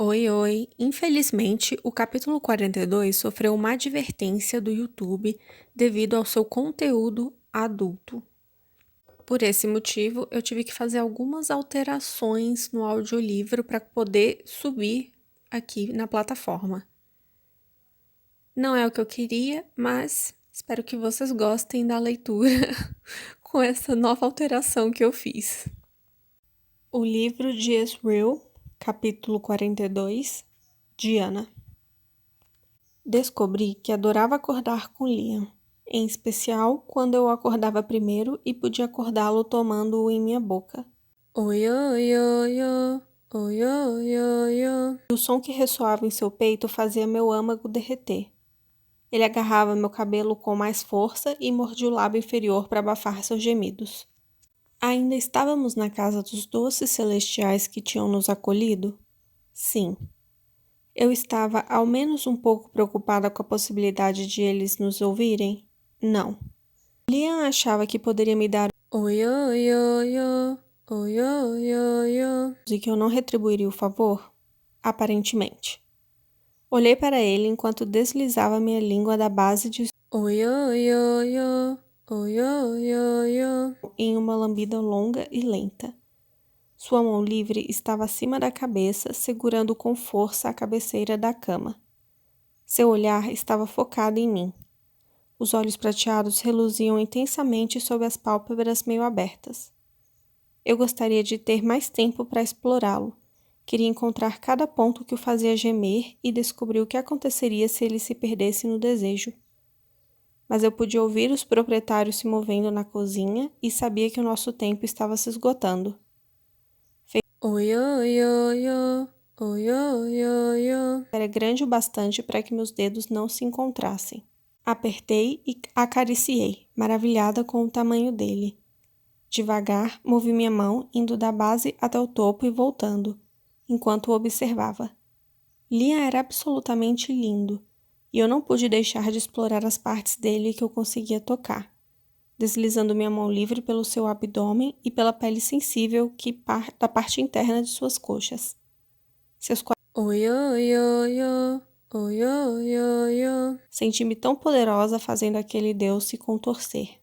Oi, oi. Infelizmente, o capítulo 42 sofreu uma advertência do YouTube devido ao seu conteúdo adulto. Por esse motivo, eu tive que fazer algumas alterações no audiolivro para poder subir aqui na plataforma. Não é o que eu queria, mas espero que vocês gostem da leitura com essa nova alteração que eu fiz. O livro de Ezreal, capítulo 42, Diana. Descobri que adorava acordar com Liam, em especial quando eu acordava primeiro e podia acordá-lo tomando-o em minha boca. Oi, oi, oi, oi, oi, oi, oi, oi. E o som que ressoava em seu peito fazia meu âmago derreter. Ele agarrava meu cabelo com mais força e mordia o lábio inferior para abafar seus gemidos. Ainda estávamos na casa dos doces celestiais que tinham nos acolhido? Sim. Eu estava ao menos um pouco preocupada com a possibilidade de eles nos ouvirem? Não. Liam achava que poderia me dar oi, oi, oi, oi, oi, oi, oi, oi, e que eu não retribuiria o favor? Aparentemente. Olhei para ele enquanto deslizava minha língua da base de oi, oi, oi, oi, oi, oi, oi, oi, em uma lambida longa e lenta. Sua mão livre estava acima da cabeça, segurando com força a cabeceira da cama. Seu olhar estava focado em mim. Os olhos prateados reluziam intensamente sob as pálpebras meio abertas. Eu gostaria de ter mais tempo para explorá-lo. Queria encontrar cada ponto que o fazia gemer e descobrir o que aconteceria se ele se perdesse no desejo. Mas eu podia ouvir os proprietários se movendo na cozinha e sabia que o nosso tempo estava se esgotando. Oi, oi, oi, oi. Oi, oi, oi, oi. Era grande o bastante para que meus dedos não se encontrassem. Apertei e acariciei, maravilhada com o tamanho dele. Devagar, movi minha mão, indo da base até o topo e voltando, enquanto o observava. Liam era absolutamente lindo, e eu não pude deixar de explorar as partes dele que eu conseguia tocar, deslizando minha mão livre pelo seu abdômen e pela pele sensível da parte interna de suas coxas. Oi, oi, oi, oi. Oi, oi, oi, oi. Senti-me tão poderosa fazendo aquele deus se contorcer.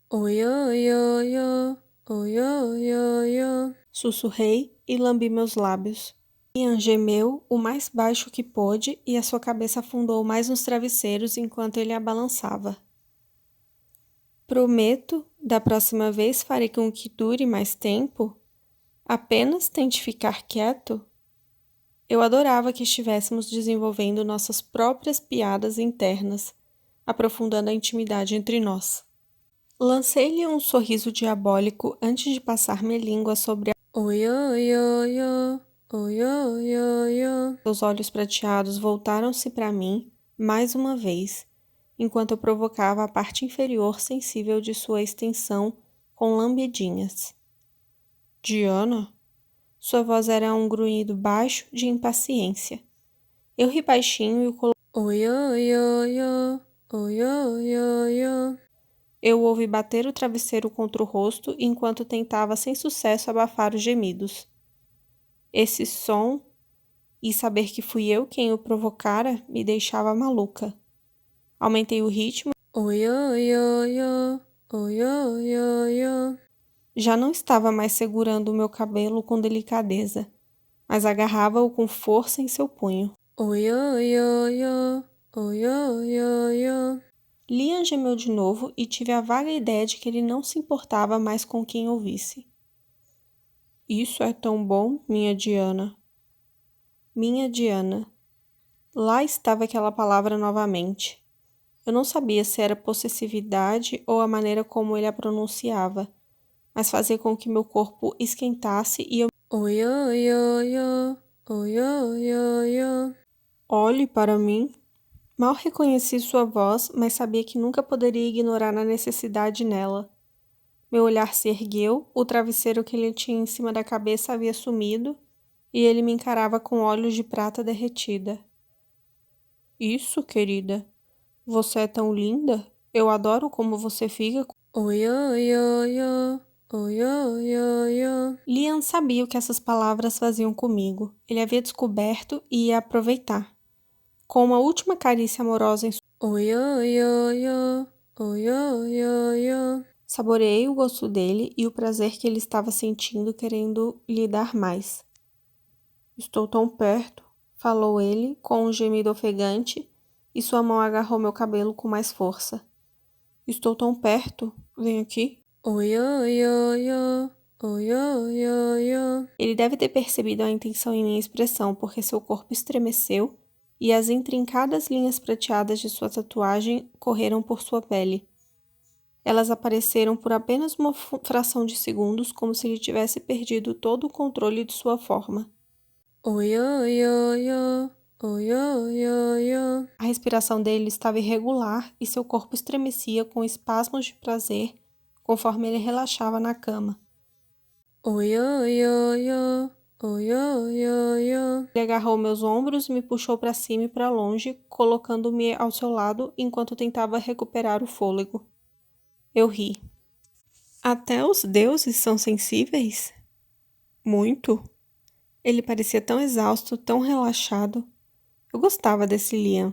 Oi, oi, oi, oi. Oi, oi, oi, oi. Sussurrei e lambi meus lábios. Ian gemeu o mais baixo que pôde e a sua cabeça afundou mais nos travesseiros enquanto ele a balançava. Prometo, da próxima vez farei com que dure mais tempo. Apenas tente ficar quieto. Eu adorava que estivéssemos desenvolvendo nossas próprias piadas internas, aprofundando a intimidade entre nós. Lancei-lhe um sorriso diabólico antes de passar minha língua sobre a oi, oi, oi, oi, oi, oi, oi, oi. Seus olhos prateados voltaram-se para mim mais uma vez, enquanto eu provocava a parte inferior sensível de sua extensão com lambidinhas. Diana? Sua voz era um grunhido baixo de impaciência. Eu ri baixinho e o coloquei. Oi, oi, oi, oi, oi, oi, oi, oi. Eu ouvi bater o travesseiro contra o rosto enquanto tentava sem sucesso abafar os gemidos. Esse som e saber que fui eu quem o provocara me deixava maluca. Aumentei o ritmo. Oi, oi, oi, oi, oi, oi, oi, oi. Já não estava mais segurando o meu cabelo com delicadeza, mas agarrava-o com força em seu punho. Oi, oi, oi, oi, oi, oi, oi, oi. Liam gemeu de novo e tive a vaga ideia de que ele não se importava mais com quem ouvisse. Isso é tão bom, minha Diana. Minha Diana. Lá estava aquela palavra novamente. Eu não sabia se era possessividade ou a maneira como ele a pronunciava, mas fazia com que meu corpo esquentasse e eu... Oi, oi, oi, oi, oi, oi, oi, oi. Olhe para mim. Mal reconheci sua voz, mas sabia que nunca poderia ignorar a necessidade nela. Meu olhar se ergueu, o travesseiro que ele tinha em cima da cabeça havia sumido, e ele me encarava com olhos de prata derretida. Isso, querida. Você é tão linda. Eu adoro como você fica. Oi, oi, oi, oi, Oi, oi, oi, oi. Liam sabia o que essas palavras faziam comigo. Ele havia descoberto e ia aproveitar. Com uma última carícia amorosa em oi, oi, oi, oi. Oi, oi, oi, oi. Saboreei o gosto dele e o prazer que ele estava sentindo, querendo lhe dar mais. Estou tão perto, falou ele, com um gemido ofegante, e sua mão agarrou meu cabelo com mais força. Estou tão perto, vem aqui. Oi, oi, oi, oi. Oi, oi, oi, oi. Ele deve ter percebido a intenção em minha expressão, porque seu corpo estremeceu e as intrincadas linhas prateadas de sua tatuagem correram por sua pele. Elas apareceram por apenas uma fração de segundos, como se ele tivesse perdido todo o controle de sua forma. Oi, oi, oi, oi. Oi, oi, oi, oi. A respiração dele estava irregular e seu corpo estremecia com espasmos de prazer conforme ele relaxava na cama. Oi, oi, oi, oi. Oi, oi, oi, oi. Ele agarrou meus ombros e me puxou para cima e para longe, colocando-me ao seu lado enquanto tentava recuperar o fôlego. Eu ri. Até os deuses são sensíveis? Muito. Ele parecia tão exausto, tão relaxado. Eu gostava desse Liam.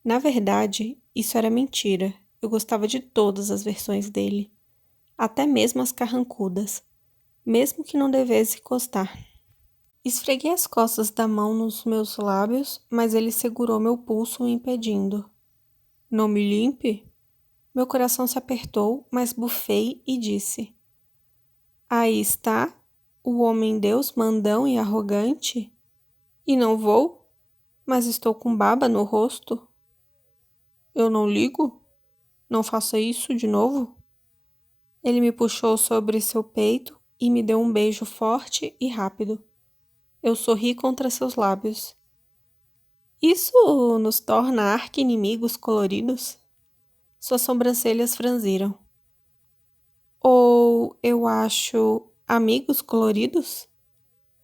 Na verdade, isso era mentira. Eu gostava de todas as versões dele. Até mesmo as carrancudas. Mesmo que não devesse encostar. Esfreguei as costas da mão nos meus lábios, mas ele segurou meu pulso, me impedindo. Não me limpe? Meu coração se apertou, mas bufei e disse. Aí está, o homem-deus mandão e arrogante? E não vou? Mas estou com baba no rosto. Eu não ligo? Não faça isso de novo? Ele me puxou sobre seu peito e me deu um beijo forte e rápido. Eu sorri contra seus lábios. Isso nos torna arqui-inimigos coloridos? Suas sobrancelhas franziram. Ou eu acho amigos coloridos?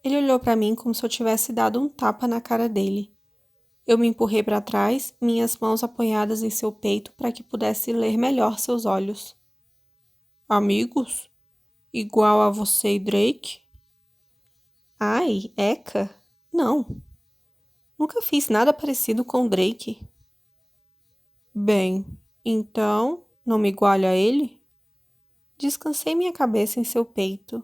Ele olhou para mim como se eu tivesse dado um tapa na cara dele. Eu me empurrei para trás, minhas mãos apoiadas em seu peito para que pudesse ler melhor seus olhos. Amigos? Igual a você e Drake? Ai, Eca? Não. Nunca fiz nada parecido com Drake. Bem, então, não me iguale a ele? Descansei minha cabeça em seu peito.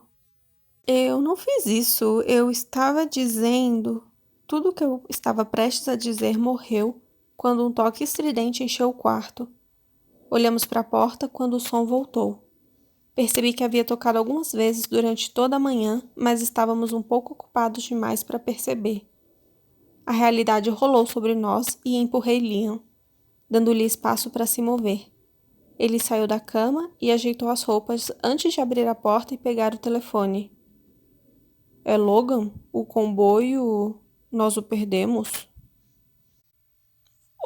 Eu não fiz isso, eu estava dizendo. Tudo o que eu estava prestes a dizer morreu quando um toque estridente encheu o quarto. Olhamos para a porta quando o som voltou. Percebi que havia tocado algumas vezes durante toda a manhã, mas estávamos um pouco ocupados demais para perceber. A realidade rolou sobre nós e empurrei Liam, dando-lhe espaço para se mover. Ele saiu da cama e ajeitou as roupas antes de abrir a porta e pegar o telefone. É Logan? O comboio? Nós o perdemos?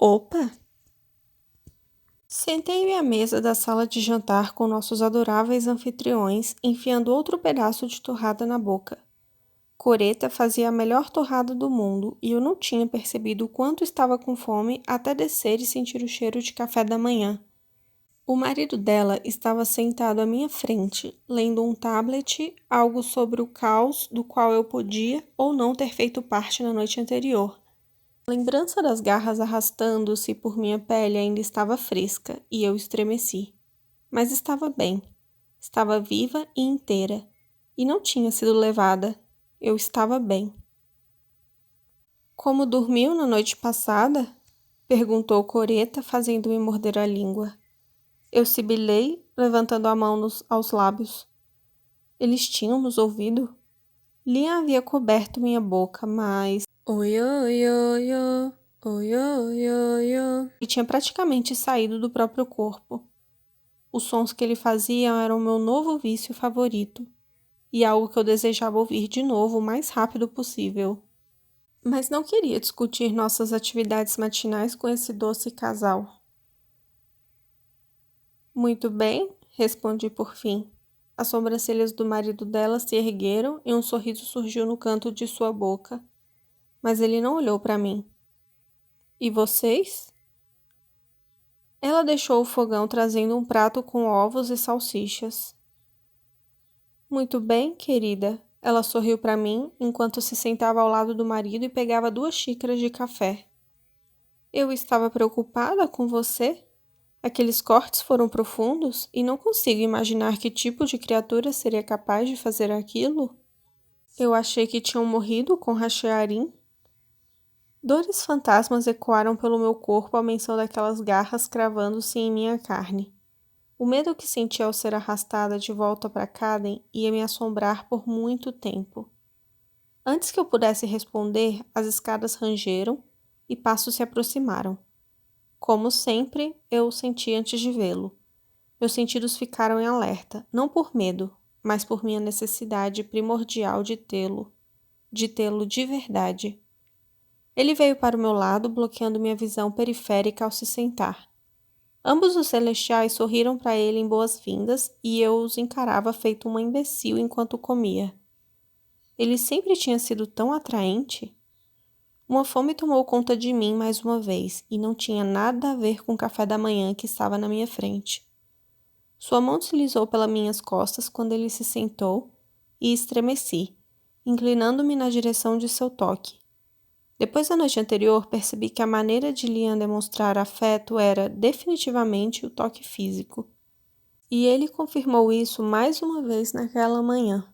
Opa! Sentei-me à mesa da sala de jantar com nossos adoráveis anfitriões, enfiando outro pedaço de torrada na boca. Coreta fazia a melhor torrada do mundo e eu não tinha percebido o quanto estava com fome até descer e sentir o cheiro de café da manhã. O marido dela estava sentado à minha frente, lendo um tablet, algo sobre o caos do qual eu podia ou não ter feito parte na noite anterior. A lembrança das garras arrastando-se por minha pele ainda estava fresca e eu estremeci. Mas estava bem. Estava viva e inteira. E não tinha sido levada. Eu estava bem. Como dormiu na noite passada? Perguntou Coreta, fazendo-me morder a língua. Eu sibilei, levantando a mão aos lábios. Eles tinham nos ouvido? Liam havia coberto minha boca, mas... Oi, oi, oi, oi. Oi, oi, oi, oi. Ele tinha praticamente saído do próprio corpo. Os sons que ele fazia eram o meu novo vício favorito, e algo que eu desejava ouvir de novo o mais rápido possível. Mas não queria discutir nossas atividades matinais com esse doce casal. Muito bem, respondi por fim. As sobrancelhas do marido dela se ergueram e um sorriso surgiu no canto de sua boca. Mas ele não olhou para mim. E vocês? Ela deixou o fogão trazendo um prato com ovos e salsichas. Muito bem, querida. Ela sorriu para mim enquanto se sentava ao lado do marido e pegava 2 xícaras de café. Eu estava preocupada com você? Aqueles cortes foram profundos e não consigo imaginar que tipo de criatura seria capaz de fazer aquilo. Eu achei que tinham morrido com Rachearim. Dores fantasmas ecoaram pelo meu corpo à menção daquelas garras cravando-se em minha carne. O medo que senti ao ser arrastada de volta para Caden ia me assombrar por muito tempo. Antes que eu pudesse responder, as escadas rangeram e passos se aproximaram. Como sempre, eu o senti antes de vê-lo. Meus sentidos ficaram em alerta, não por medo, mas por minha necessidade primordial de tê-lo de verdade. Ele veio para o meu lado, bloqueando minha visão periférica ao se sentar. Ambos os celestiais sorriram para ele em boas-vindas e eu os encarava feito uma imbecil enquanto comia. Ele sempre tinha sido tão atraente. Uma fome tomou conta de mim mais uma vez e não tinha nada a ver com o café da manhã que estava na minha frente. Sua mão deslizou pelas minhas costas quando ele se sentou e estremeci, inclinando-me na direção de seu toque. Depois da noite anterior, percebi que a maneira de Liam demonstrar afeto era, definitivamente, o toque físico. E ele confirmou isso mais uma vez naquela manhã.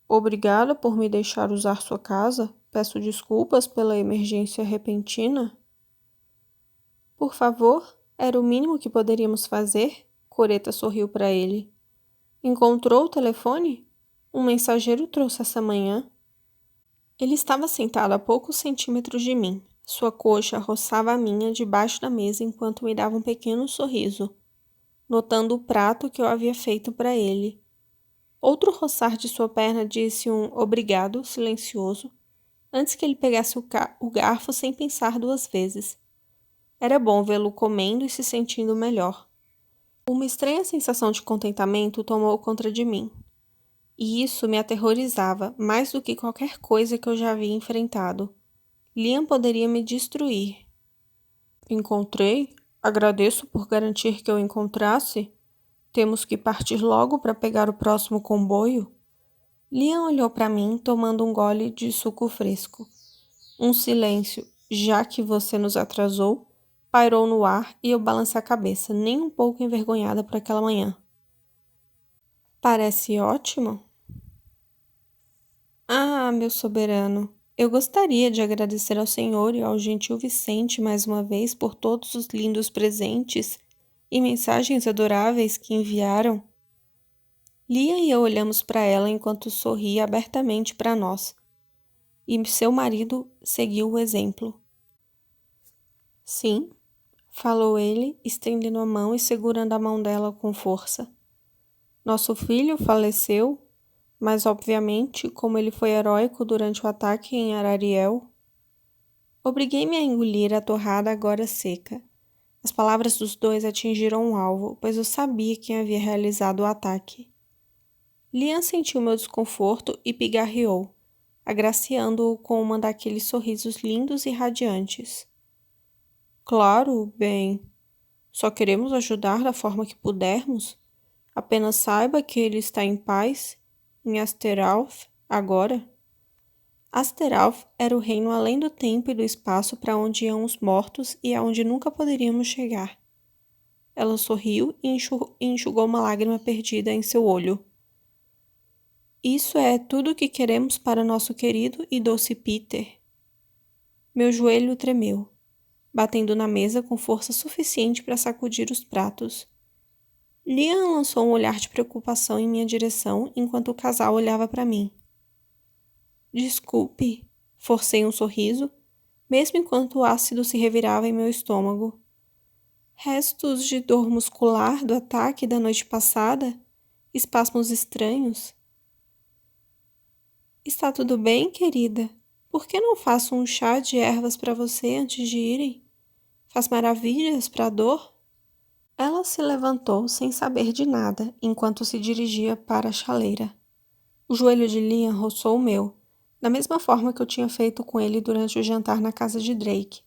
Obrigada por me deixar usar sua casa. Peço desculpas pela emergência repentina. Por favor, era o mínimo que poderíamos fazer. Coreta sorriu para ele. Encontrou o telefone? Um mensageiro trouxe essa manhã. Ele estava sentado a poucos centímetros de mim. Sua coxa roçava a minha debaixo da mesa enquanto me dava um pequeno sorriso, notando o prato que eu havia feito para ele. Outro roçar de sua perna disse um obrigado silencioso, antes que ele pegasse o garfo sem pensar 2 vezes. Era bom vê-lo comendo e se sentindo melhor. Uma estranha sensação de contentamento tomou conta de mim. E isso me aterrorizava mais do que qualquer coisa que eu já havia enfrentado. Liam poderia me destruir. Encontrei? Agradeço por garantir que eu encontrasse. Temos que partir logo para pegar o próximo comboio? Liam olhou para mim, tomando um gole de suco fresco. Um silêncio, já que você nos atrasou, pairou no ar e eu balancei a cabeça, nem um pouco envergonhada por aquela manhã. Parece ótimo? Ah, meu soberano, eu gostaria de agradecer ao Senhor e ao gentil Vicente mais uma vez por todos os lindos presentes e mensagens adoráveis que enviaram. Lia e eu olhamos para ela enquanto sorria abertamente para nós, e seu marido seguiu o exemplo. Sim, falou ele, estendendo a mão e segurando a mão dela com força. Nosso filho faleceu. Mas, obviamente, como ele foi heróico durante o ataque em Arariel, obriguei-me a engolir a torrada agora seca. As palavras dos dois atingiram o alvo, pois eu sabia quem havia realizado o ataque. Liam sentiu meu desconforto e pigarreou, agraciando-o com uma daqueles sorrisos lindos e radiantes. Claro, bem, só queremos ajudar da forma que pudermos. Apenas saiba que ele está em paz em Asteralf, agora. Asteralf era o reino além do tempo e do espaço para onde iam os mortos e aonde nunca poderíamos chegar. Ela sorriu e enxugou uma lágrima perdida em seu olho. Isso é tudo o que queremos para nosso querido e doce Peter. Meu joelho tremeu, batendo na mesa com força suficiente para sacudir os pratos. Liam lançou um olhar de preocupação em minha direção enquanto o casal olhava para mim. Desculpe, forcei um sorriso, mesmo enquanto o ácido se revirava em meu estômago. Restos de dor muscular do ataque da noite passada? Espasmos estranhos? Está tudo bem, querida? Por que não faço um chá de ervas para você antes de irem? Faz maravilhas para a dor? Ela se levantou sem saber de nada enquanto se dirigia para a chaleira. O joelho de Liam roçou o meu, da mesma forma que eu tinha feito com ele durante o jantar na casa de Drake.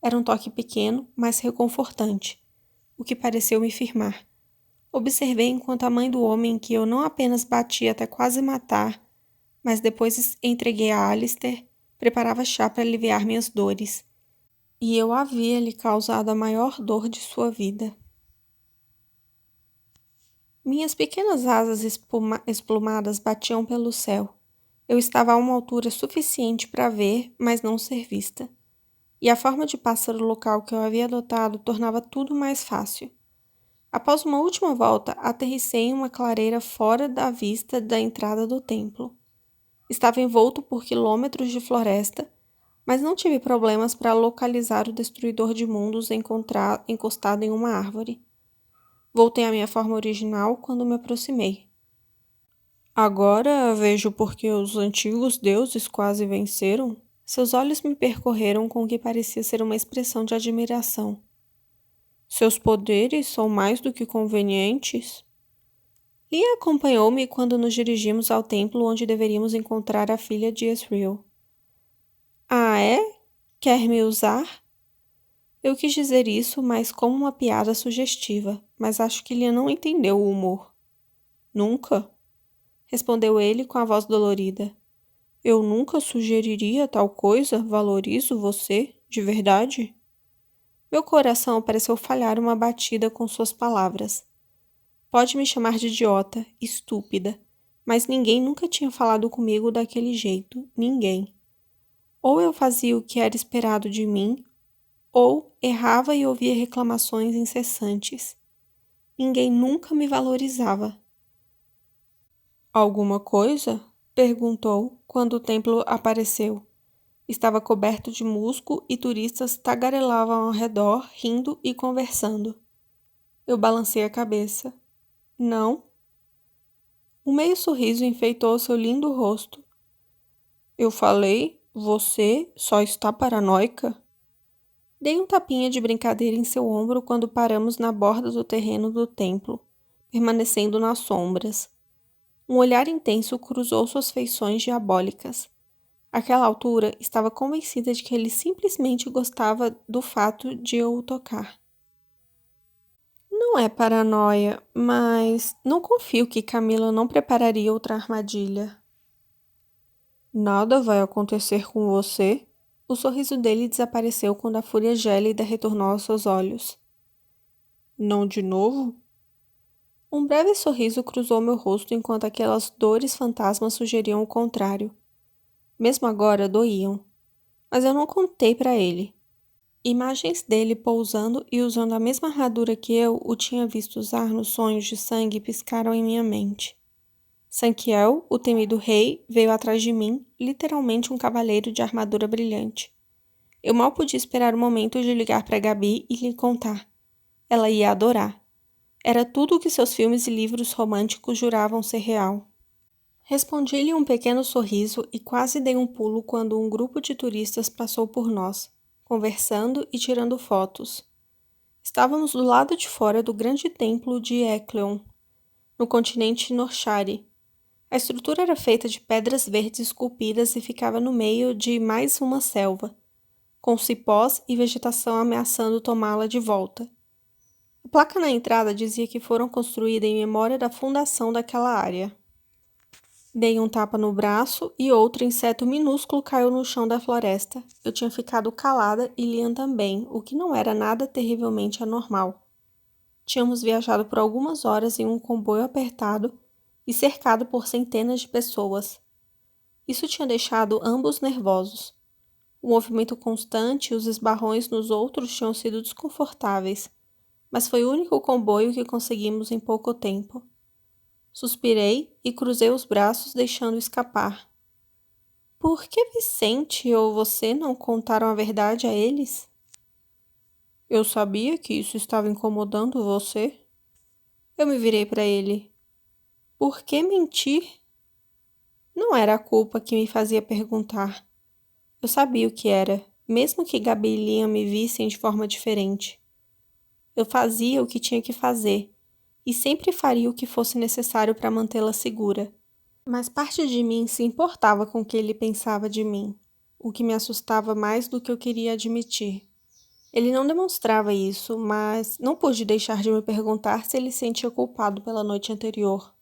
Era um toque pequeno, mas reconfortante, o que pareceu me firmar. Observei enquanto a mãe do homem que eu não apenas bati até quase matar, mas depois entreguei a Alistair, preparava chá para aliviar minhas dores. E eu havia lhe causado a maior dor de sua vida. Minhas pequenas asas esplumadas batiam pelo céu. Eu estava a uma altura suficiente para ver, mas não ser vista. E a forma de pássaro local que eu havia adotado tornava tudo mais fácil. Após uma última volta, aterrissei em uma clareira fora da vista da entrada do templo. Estava envolto por quilômetros de floresta, mas não tive problemas para localizar o destruidor de mundos encostado em uma árvore. Voltei à minha forma original quando me aproximei. Agora vejo por que os antigos deuses quase venceram. Seus olhos me percorreram com o que parecia ser uma expressão de admiração. Seus poderes são mais do que convenientes? Lia acompanhou-me quando nos dirigimos ao templo onde deveríamos encontrar a filha de Ezreal. Ah, é? Quer me usar? Eu quis dizer isso, mas como uma piada sugestiva, mas acho que Lia não entendeu o humor. Nunca? Respondeu ele com a voz dolorida. Eu nunca sugeriria tal coisa, valorizo você, de verdade? Meu coração pareceu falhar uma batida com suas palavras. Pode me chamar de idiota, estúpida, mas ninguém nunca tinha falado comigo daquele jeito, ninguém. Ou eu fazia o que era esperado de mim, ou errava e ouvia reclamações incessantes. Ninguém nunca me valorizava. Alguma coisa? Perguntou quando o templo apareceu. Estava coberto de musgo e turistas tagarelavam ao redor, rindo e conversando. Eu balancei a cabeça. Não. Um meio sorriso enfeitou seu lindo rosto. Eu falei, você só está paranoica? Dei um tapinha de brincadeira em seu ombro quando paramos na borda do terreno do templo, permanecendo nas sombras. Um olhar intenso cruzou suas feições diabólicas. Àquela altura, estava convencida de que ele simplesmente gostava do fato de eu o tocar. Não é paranoia, mas não confio que Camila não prepararia outra armadilha. Nada vai acontecer com você? O sorriso dele desapareceu quando a fúria gélida retornou aos seus olhos. Não de novo? Um breve sorriso cruzou meu rosto enquanto aquelas dores fantasmas sugeriam o contrário. Mesmo agora doíam. Mas eu não contei para ele. Imagens dele pousando e usando a mesma armadura que eu o tinha visto usar nos sonhos de sangue piscaram em minha mente. Sanquiel, o temido rei, veio atrás de mim, literalmente um cavaleiro de armadura brilhante. Eu mal podia esperar o momento de ligar para Gabi e lhe contar. Ela ia adorar. Era tudo o que seus filmes e livros românticos juravam ser real. Respondi-lhe um pequeno sorriso e quase dei um pulo quando um grupo de turistas passou por nós, conversando e tirando fotos. Estávamos do lado de fora do grande templo de Ekleon, no continente Norshari. A estrutura era feita de pedras verdes esculpidas e ficava no meio de mais uma selva, com cipós e vegetação ameaçando tomá-la de volta. A placa na entrada dizia que foram construídas em memória da fundação daquela área. Dei um tapa no braço e outro inseto minúsculo caiu no chão da floresta. Eu tinha ficado calada e Liam também, o que não era nada terrivelmente anormal. Tínhamos viajado por algumas horas em um comboio apertado e cercado por centenas de pessoas. Isso tinha deixado ambos nervosos. O movimento constante e os esbarrões nos outros tinham sido desconfortáveis, mas foi o único comboio que conseguimos em pouco tempo. Suspirei e cruzei os braços, deixando escapar. Por que Vicente ou você não contaram a verdade a eles? Eu sabia que isso estava incomodando você. Eu me virei para ele. Por que mentir? Não era a culpa que me fazia perguntar. Eu sabia o que era, mesmo que Gabi e Liam me vissem de forma diferente. Eu fazia o que tinha que fazer, e sempre faria o que fosse necessário para mantê-la segura. Mas parte de mim se importava com o que ele pensava de mim, o que me assustava mais do que eu queria admitir. Ele não demonstrava isso, mas não pude deixar de me perguntar se ele se sentia culpado pela noite anterior.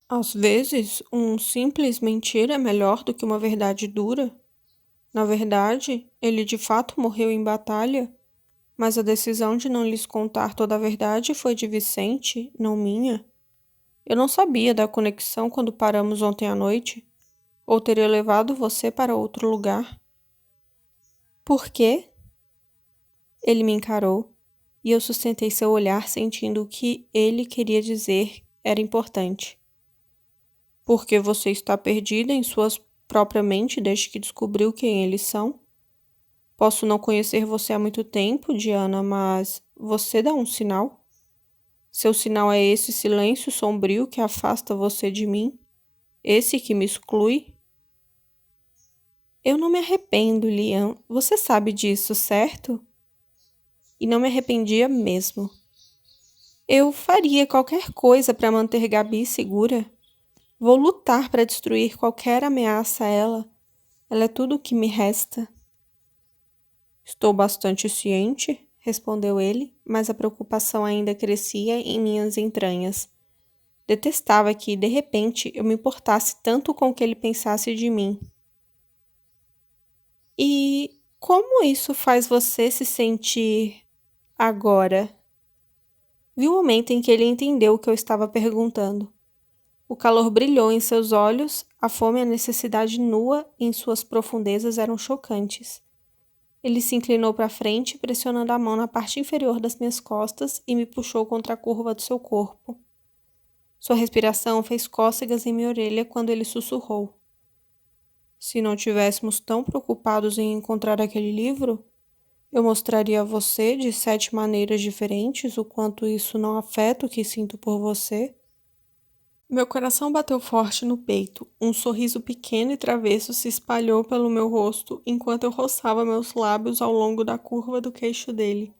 Às vezes, um simples mentira é melhor do que uma verdade dura. Na verdade, ele de fato morreu em batalha, mas a decisão de não lhes contar toda a verdade foi de Vicente, não minha. Eu não sabia da conexão quando paramos ontem à noite, ou teria levado você para outro lugar. Por quê? Ele me encarou, e eu sustentei seu olhar sentindo o que ele queria dizer era importante. Porque você está perdida em suas própria mente desde que descobriu quem eles são? Posso não conhecer você há muito tempo, Diana, mas você dá um sinal? Seu sinal é esse silêncio sombrio que afasta você de mim? Esse que me exclui? Eu não me arrependo, Liam. Você sabe disso, certo? E não me arrependia mesmo. Eu faria qualquer coisa para manter Gabi segura. Vou lutar para destruir qualquer ameaça a ela. Ela é tudo o que me resta. Estou bastante ciente, respondeu ele, mas a preocupação ainda crescia em minhas entranhas. Detestava que, de repente, eu me importasse tanto com o que ele pensasse de mim. E como isso faz você se sentir agora? Vi o momento em que ele entendeu o que eu estava perguntando. O calor brilhou em seus olhos, a fome e a necessidade nua em suas profundezas eram chocantes. Ele se inclinou para frente, pressionando a mão na parte inferior das minhas costas e me puxou contra a curva do seu corpo. Sua respiração fez cócegas em minha orelha quando ele sussurrou. Se não tivéssemos tão preocupados em encontrar aquele livro, eu mostraria a você de 7 maneiras diferentes o quanto isso não afeta o que sinto por você. Meu coração bateu forte no peito. Um sorriso pequeno e travesso se espalhou pelo meu rosto enquanto eu roçava meus lábios ao longo da curva do queixo dele,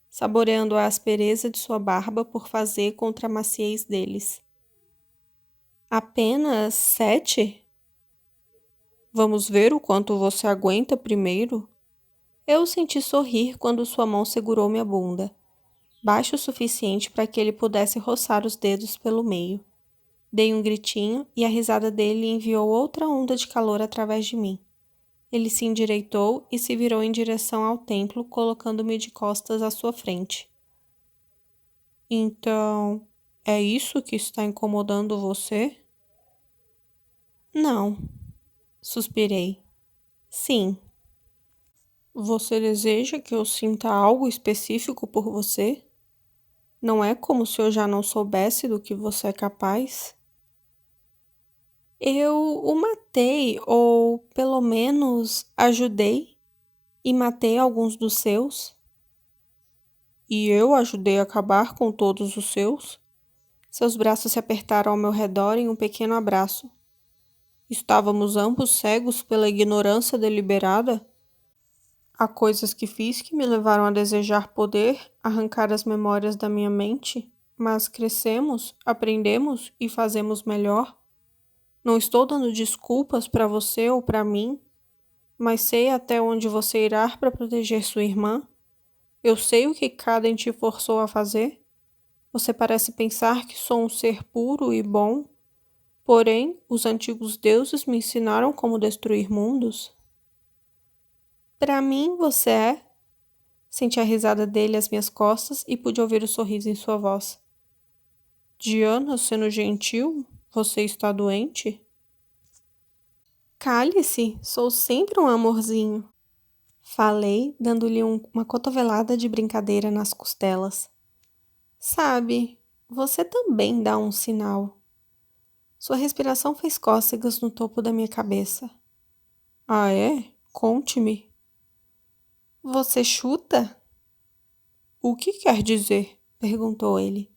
saboreando a aspereza de sua barba por fazer contra a maciez deles. Apenas 7? Vamos ver o quanto você aguenta primeiro? Eu o senti sorrir quando sua mão segurou minha bunda, baixo o suficiente para que ele pudesse roçar os dedos pelo meio. Dei um gritinho e a risada dele enviou outra onda de calor através de mim. Ele se endireitou e se virou em direção ao templo, colocando-me de costas à sua frente. Então, é isso que está incomodando você? Não, suspirei. Sim. Você deseja que eu sinta algo específico por você? Não é como se eu já não soubesse do que você é capaz? Eu o matei, ou pelo menos ajudei, e matei alguns dos seus. E eu ajudei a acabar com todos os seus? Seus braços se apertaram ao meu redor em um pequeno abraço. Estávamos ambos cegos pela ignorância deliberada? Há coisas que fiz que me levaram a desejar poder, arrancar as memórias da minha mente, mas crescemos, aprendemos e fazemos melhor. Não estou dando desculpas para você ou para mim, mas sei até onde você irá para proteger sua irmã. Eu sei o que Caden te forçou a fazer. Você parece pensar que sou um ser puro e bom, porém, os antigos deuses me ensinaram como destruir mundos. Para mim, você é. Senti a risada dele às minhas costas e pude ouvir o sorriso em sua voz. Diana, sendo gentil, você está doente? Cale-se, sou sempre um amorzinho. Falei, dando-lhe uma cotovelada de brincadeira nas costelas. Sabe, você também dá um sinal. Sua respiração fez cócegas no topo da minha cabeça. Ah, é? Conte-me. Você chuta? O que quer dizer? Perguntou ele.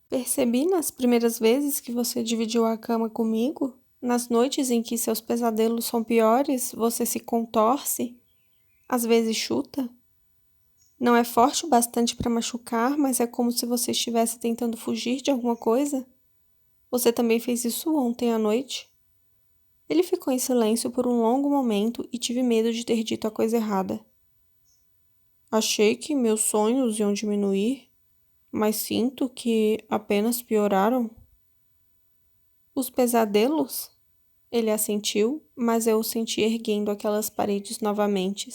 Percebi nas primeiras vezes que você dividiu a cama comigo, nas noites em que seus pesadelos são piores, você se contorce, às vezes chuta. Não é forte o bastante para machucar, mas é como se você estivesse tentando fugir de alguma coisa. Você também fez isso ontem à noite? Ele ficou em silêncio por um longo momento e tive medo de ter dito a coisa errada. Achei que meus sonhos iam diminuir, mas sinto que apenas pioraram. Os pesadelos? Ele assentiu, mas eu o senti erguendo aquelas paredes novamente.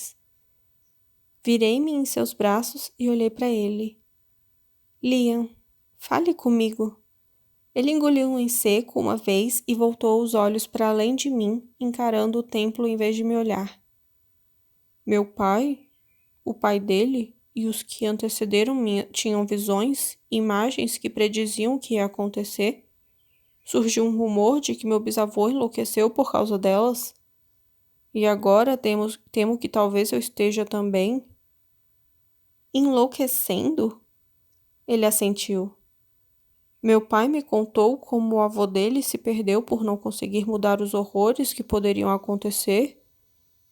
Virei-me em seus braços e olhei para ele. Liam, fale comigo. Ele engoliu em seco uma vez e voltou os olhos para além de mim, encarando o templo em vez de me olhar. Meu pai, o pai dele e os que antecederam tinham visões, imagens que prediziam o que ia acontecer. Surgiu um rumor de que meu bisavô enlouqueceu por causa delas. E agora temo que talvez eu esteja também enlouquecendo? Ele assentiu. Meu pai me contou como o avô dele se perdeu por não conseguir mudar os horrores que poderiam acontecer,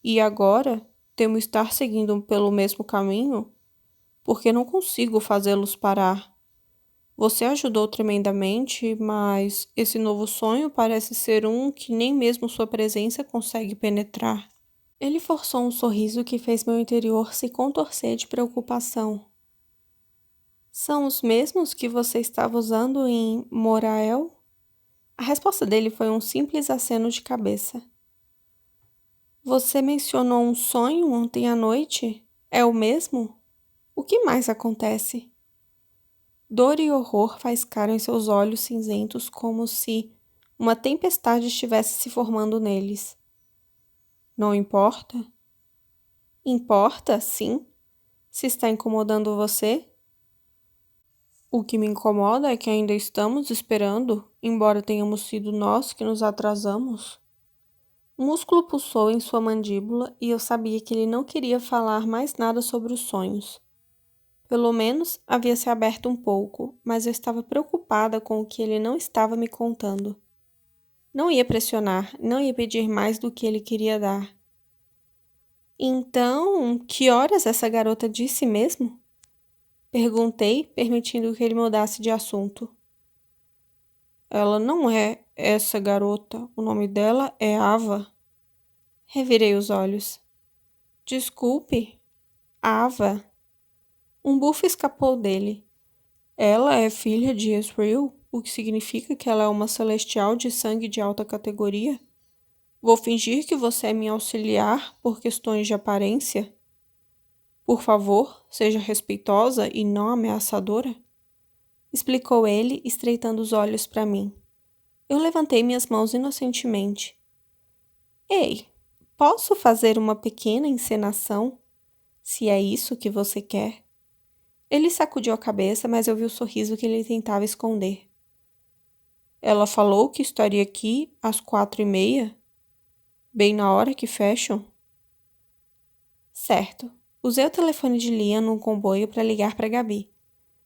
e agora temo estar seguindo pelo mesmo caminho, porque não consigo fazê-los parar. Você ajudou tremendamente, mas esse novo sonho parece ser um que nem mesmo sua presença consegue penetrar. Ele forçou um sorriso que fez meu interior se contorcer de preocupação. São os mesmos que você estava usando em Morael? A resposta dele foi um simples aceno de cabeça. Você mencionou um sonho ontem à noite? É o mesmo? O que mais acontece? Dor e horror faiscaram em seus olhos cinzentos como se uma tempestade estivesse se formando neles. Não importa? Importa, sim. Se está incomodando você? O que me incomoda é que ainda estamos esperando, embora tenhamos sido nós que nos atrasamos. O músculo pulsou em sua mandíbula e eu sabia que ele não queria falar mais nada sobre os sonhos. Pelo menos havia se aberto um pouco, mas eu estava preocupada com o que ele não estava me contando. Não ia pressionar, não ia pedir mais do que ele queria dar. Então, que horas essa garota disse mesmo? Perguntei, permitindo que ele mudasse de assunto. Ela não é essa garota. O nome dela é Ava. Revirei os olhos. Desculpe. Ava. Um bufo escapou dele. Ela é filha de Ezreal, o que significa que ela é uma celestial de sangue de alta categoria? Vou fingir que você é minha auxiliar por questões de aparência? Por favor, seja respeitosa e não ameaçadora? Explicou ele, estreitando os olhos para mim. Eu levantei minhas mãos inocentemente. Ei, posso fazer uma pequena encenação? Se é isso que você quer. Ele sacudiu a cabeça, mas eu vi o sorriso que ele tentava esconder. Ela falou que estaria aqui às 4:30, bem na hora que fecham. Certo. Usei o telefone de Liam no comboio para ligar para Gabi.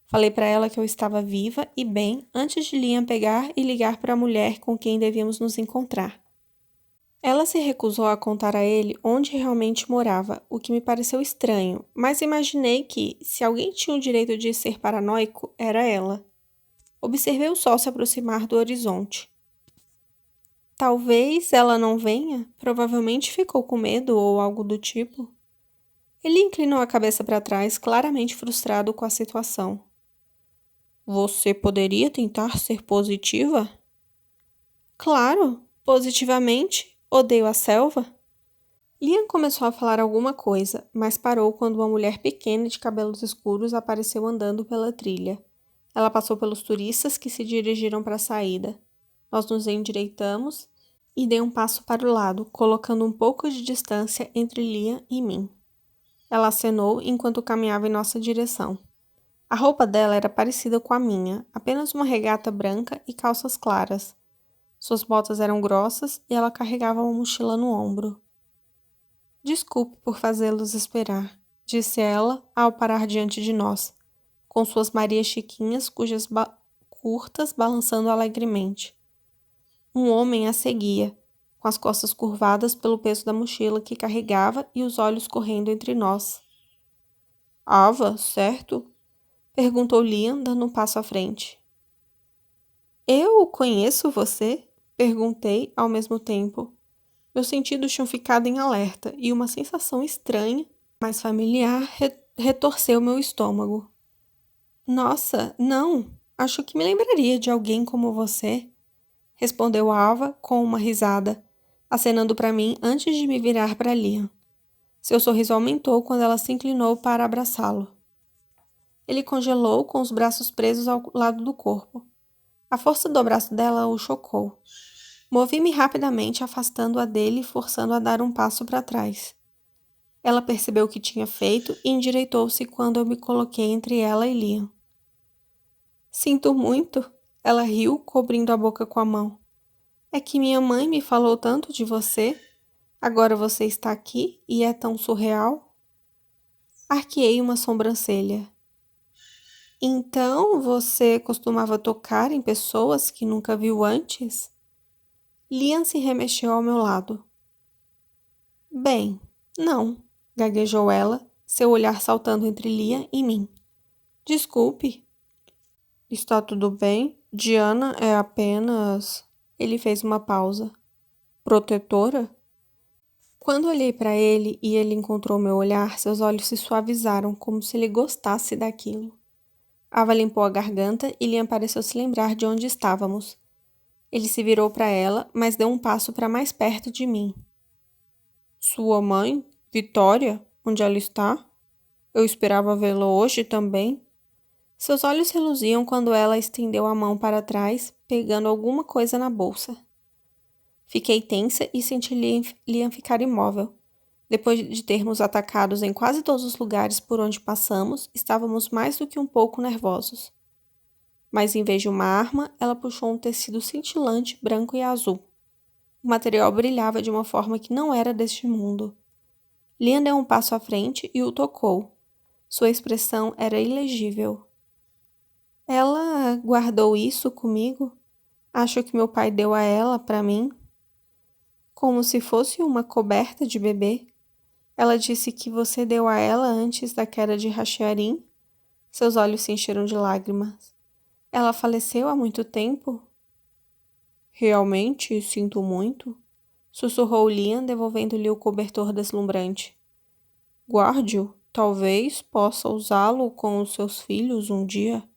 Falei para ela que eu estava viva e bem antes de Liam pegar e ligar para a mulher com quem devíamos nos encontrar. Ela se recusou a contar a ele onde realmente morava, o que me pareceu estranho, mas imaginei que, se alguém tinha o direito de ser paranoico, era ela. Observei o sol se aproximar do horizonte. Talvez ela não venha, provavelmente ficou com medo ou algo do tipo. Ele inclinou a cabeça para trás, claramente frustrado com a situação. Você poderia tentar ser positiva? Claro, positivamente. Odeio a selva. Liam começou a falar alguma coisa, mas parou quando uma mulher pequena de cabelos escuros apareceu andando pela trilha. Ela passou pelos turistas que se dirigiram para a saída. Nós nos endireitamos e dei um passo para o lado, colocando um pouco de distância entre Liam e mim. Ela acenou enquanto caminhava em nossa direção. A roupa dela era parecida com a minha, apenas uma regata branca e calças claras. Suas botas eram grossas e ela carregava uma mochila no ombro. Desculpe por fazê-los esperar, disse ela ao parar diante de nós, com suas Marias Chiquinhas cujas curtas balançando alegremente. Um homem a seguia, com as costas curvadas pelo peso da mochila que carregava e os olhos correndo entre nós. Ava, certo? Perguntou Liam, dando um passo à frente. Eu conheço você? Perguntei ao mesmo tempo. Meus sentidos tinham ficado em alerta e uma sensação estranha, mas familiar, retorceu meu estômago. Nossa, não! Acho que me lembraria de alguém como você, respondeu Ava com uma risada, acenando para mim antes de me virar para Liam. Seu sorriso aumentou quando ela se inclinou para abraçá-lo. Ele congelou com os braços presos ao lado do corpo. A força do abraço dela o chocou. Movi-me rapidamente, afastando-a dele e forçando-a a dar um passo para trás. Ela percebeu o que tinha feito e endireitou-se quando eu me coloquei entre ela e Liam. Sinto muito, ela riu, cobrindo a boca com a mão. É que minha mãe me falou tanto de você. Agora você está aqui e é tão surreal. Arqueei uma sobrancelha. Então você costumava tocar em pessoas que nunca viu antes? Liam se remexeu ao meu lado. Bem, não, gaguejou ela, seu olhar saltando entre Liam e mim. Desculpe. Está tudo bem? Diana é apenas... Ele fez uma pausa. Protetora? Quando olhei para ele e ele encontrou meu olhar, seus olhos se suavizaram como se ele gostasse daquilo. Ava limpou a garganta e Liam pareceu se lembrar de onde estávamos. Ele se virou para ela, mas deu um passo para mais perto de mim. Sua mãe? Vitória? Onde ela está? Eu esperava vê-la hoje também. Seus olhos reluziam quando ela estendeu a mão para trás, pegando alguma coisa na bolsa. Fiquei tensa e senti Liam ficar imóvel. Depois de termos atacados em quase todos os lugares por onde passamos, estávamos mais do que um pouco nervosos. Mas em vez de uma arma, ela puxou um tecido cintilante, branco e azul. O material brilhava de uma forma que não era deste mundo. Liam deu um passo à frente e o tocou. Sua expressão era ilegível. Ela guardou isso comigo? Acho que meu pai deu a ela para mim. Como se fosse uma coberta de bebê. Ela disse que você deu a ela antes da queda de Rachiarim? Seus olhos se encheram de lágrimas. Ela faleceu há muito tempo? Realmente sinto muito, sussurrou Liam, devolvendo-lhe o cobertor deslumbrante. Guarde-o, talvez possa usá-lo com os seus filhos um dia.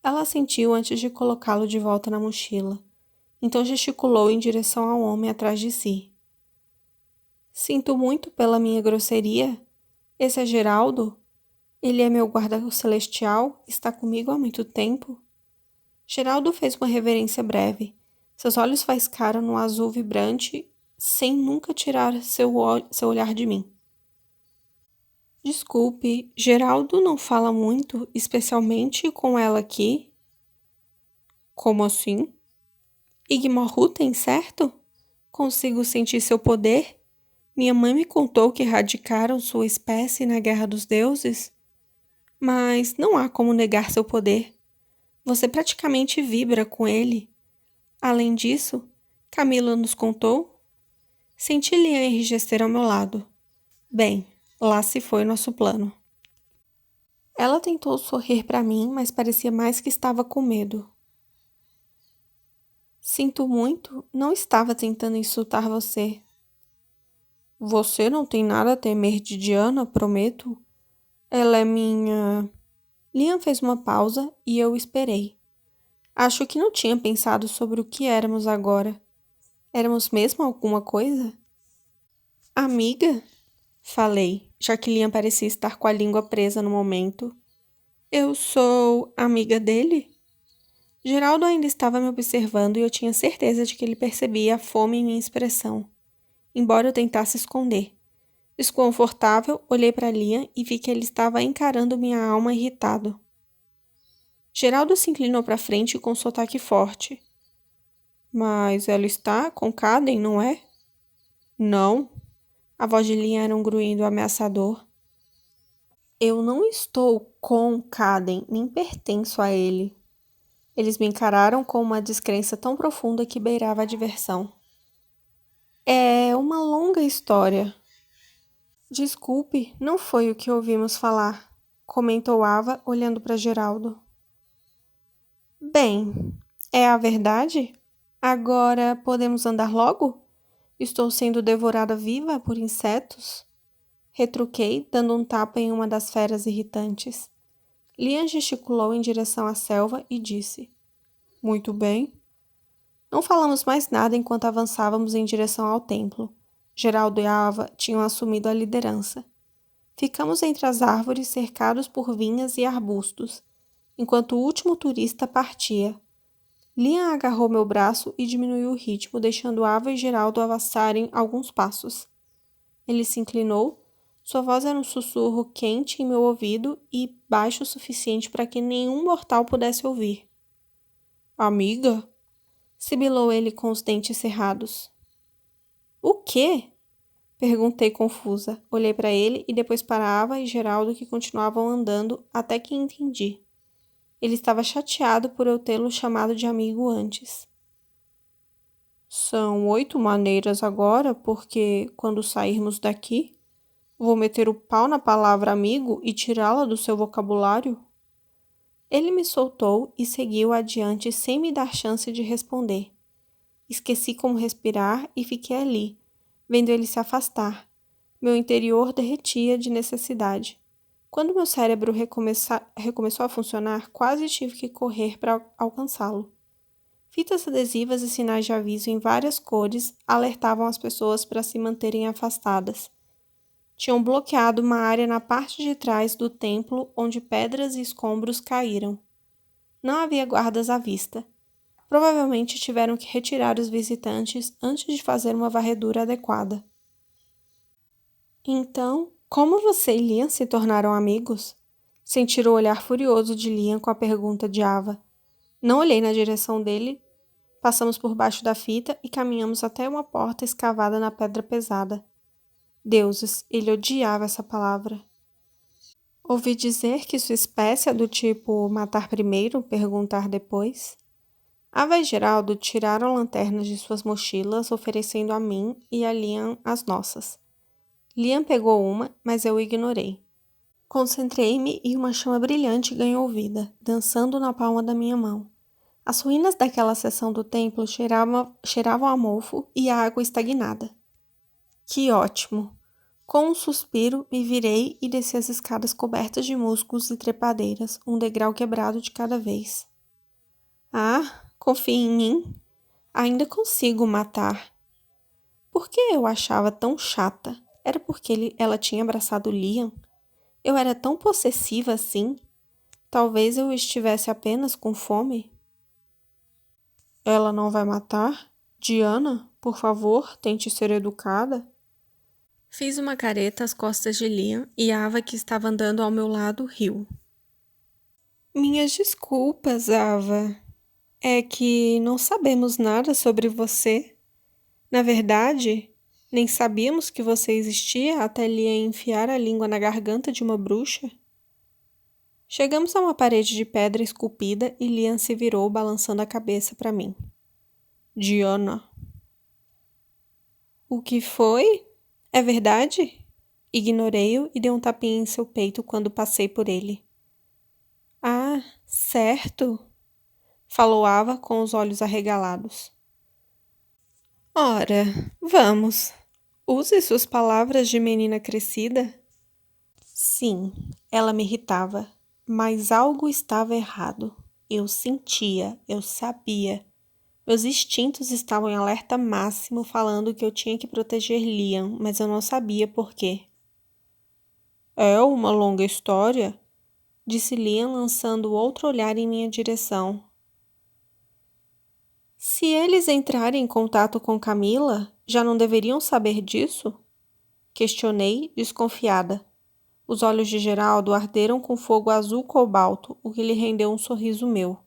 Ela assentiu antes de colocá-lo de volta na mochila. Então gesticulou em direção ao homem atrás de si. Sinto muito pela minha grosseria. Esse é Geraldo? Ele é meu guarda celestial, está comigo há muito tempo. Geraldo fez uma reverência breve. Seus olhos faiscaram no azul vibrante, sem nunca tirar seu olhar de mim. Desculpe, Geraldo não fala muito, especialmente com ela aqui. Como assim? Igmorrutem, certo? Consigo sentir seu poder? Minha mãe me contou que erradicaram sua espécie na Guerra dos Deuses. Mas não há como negar seu poder. Você praticamente vibra com ele. Além disso, Camila nos contou. Senti Liam enrijecer ao meu lado. Bem, lá se foi nosso plano. Ela tentou sorrir para mim, mas parecia mais que estava com medo. Sinto muito, não estava tentando insultar você. Você não tem nada a temer de Diana, prometo. Ela é minha... Liam fez uma pausa e eu esperei. Acho que não tinha pensado sobre o que éramos agora. Éramos mesmo alguma coisa? Amiga? Falei, já que Liam parecia estar com a língua presa no momento. Eu sou amiga dele? Geraldo ainda estava me observando e eu tinha certeza de que ele percebia a fome em minha expressão, embora eu tentasse esconder. Desconfortável, olhei para Liam e vi que ele estava encarando minha alma irritado. Geraldo se inclinou para frente com um sotaque forte. Mas ela está com Caden, não é? Não. A voz de Liam era um grunhido ameaçador. Eu não estou com Caden, nem pertenço a ele. Eles me encararam com uma descrença tão profunda que beirava a diversão. É uma longa história. Desculpe, não foi o que ouvimos falar, comentou Ava, olhando para Geraldo. Bem, é a verdade? Agora podemos andar logo? Estou sendo devorada viva por insetos? Retruquei, dando um tapa em uma das feras irritantes. Liam gesticulou em direção à selva e disse: Muito bem. Não falamos mais nada enquanto avançávamos em direção ao templo. Geraldo e Ava tinham assumido a liderança. Ficamos entre as árvores cercados por vinhas e arbustos, enquanto o último turista partia. Liam agarrou meu braço e diminuiu o ritmo, deixando Ava e Geraldo avançarem alguns passos. Ele se inclinou. Sua voz era um sussurro quente em meu ouvido e baixo o suficiente para que nenhum mortal pudesse ouvir. Amiga? Sibilou ele com os dentes cerrados. O quê? Perguntei confusa. Olhei para ele e depois para Ava e Geraldo que continuavam andando até que entendi. Ele estava chateado por eu tê-lo chamado de amigo antes. São 8 maneiras agora, porque quando sairmos daqui, vou meter o pau na palavra amigo e tirá-la do seu vocabulário? Ele me soltou e seguiu adiante sem me dar chance de responder. Esqueci como respirar e fiquei ali, vendo ele se afastar. Meu interior derretia de necessidade. Quando meu cérebro recomeçou a funcionar, quase tive que correr para alcançá-lo. Fitas adesivas e sinais de aviso em várias cores alertavam as pessoas para se manterem afastadas. Tinham bloqueado uma área na parte de trás do templo onde pedras e escombros caíram. Não havia guardas à vista. Provavelmente tiveram que retirar os visitantes antes de fazer uma varredura adequada. Então, como você e Liam se tornaram amigos? Senti o olhar furioso de Liam com a pergunta de Ava. Não olhei na direção dele. Passamos por baixo da fita e caminhamos até uma porta escavada na pedra pesada. Deuses, ele odiava essa palavra. Ouvi dizer que sua espécie é do tipo matar primeiro, perguntar depois. Ava e Geraldo tiraram lanternas de suas mochilas, oferecendo a mim e a Liam as nossas. Liam pegou uma, mas eu ignorei. Concentrei-me e uma chama brilhante ganhou vida, dançando na palma da minha mão. As ruínas daquela seção do templo cheiravam a mofo e a água estagnada. Que ótimo! Com um suspiro, me virei e desci as escadas cobertas de musgos e trepadeiras, um degrau quebrado de cada vez. Ah, confie em mim? Ainda consigo matar. Por que eu achava tão chata? Era porque ela tinha abraçado Liam? Eu era tão possessiva assim? Talvez eu estivesse apenas com fome? Ela não vai matar? Diana, por favor, tente ser educada. Fiz uma careta às costas de Liam e Ava, que estava andando ao meu lado, riu. Minhas desculpas, Ava. É que não sabemos nada sobre você. Na verdade, nem sabíamos que você existia até Liam enfiar a língua na garganta de uma bruxa. Chegamos a uma parede de pedra esculpida e Liam se virou, balançando a cabeça para mim. Diana. O que foi? É verdade? Ignorei-o e dei um tapinha em seu peito quando passei por ele. Ah, certo, falou Ava com os olhos arregalados. Ora, vamos. Use suas palavras de menina crescida. Sim, ela me irritava, mas algo estava errado. Eu sentia, eu sabia. Meus instintos estavam em alerta máximo, falando que eu tinha que proteger Liam, mas eu não sabia por quê. É uma longa história, disse Liam, lançando outro olhar em minha direção. Se eles entrarem em contato com Camila, já não deveriam saber disso? Questionei, desconfiada. Os olhos de Geraldo arderam com fogo azul cobalto, o que lhe rendeu um sorriso meu.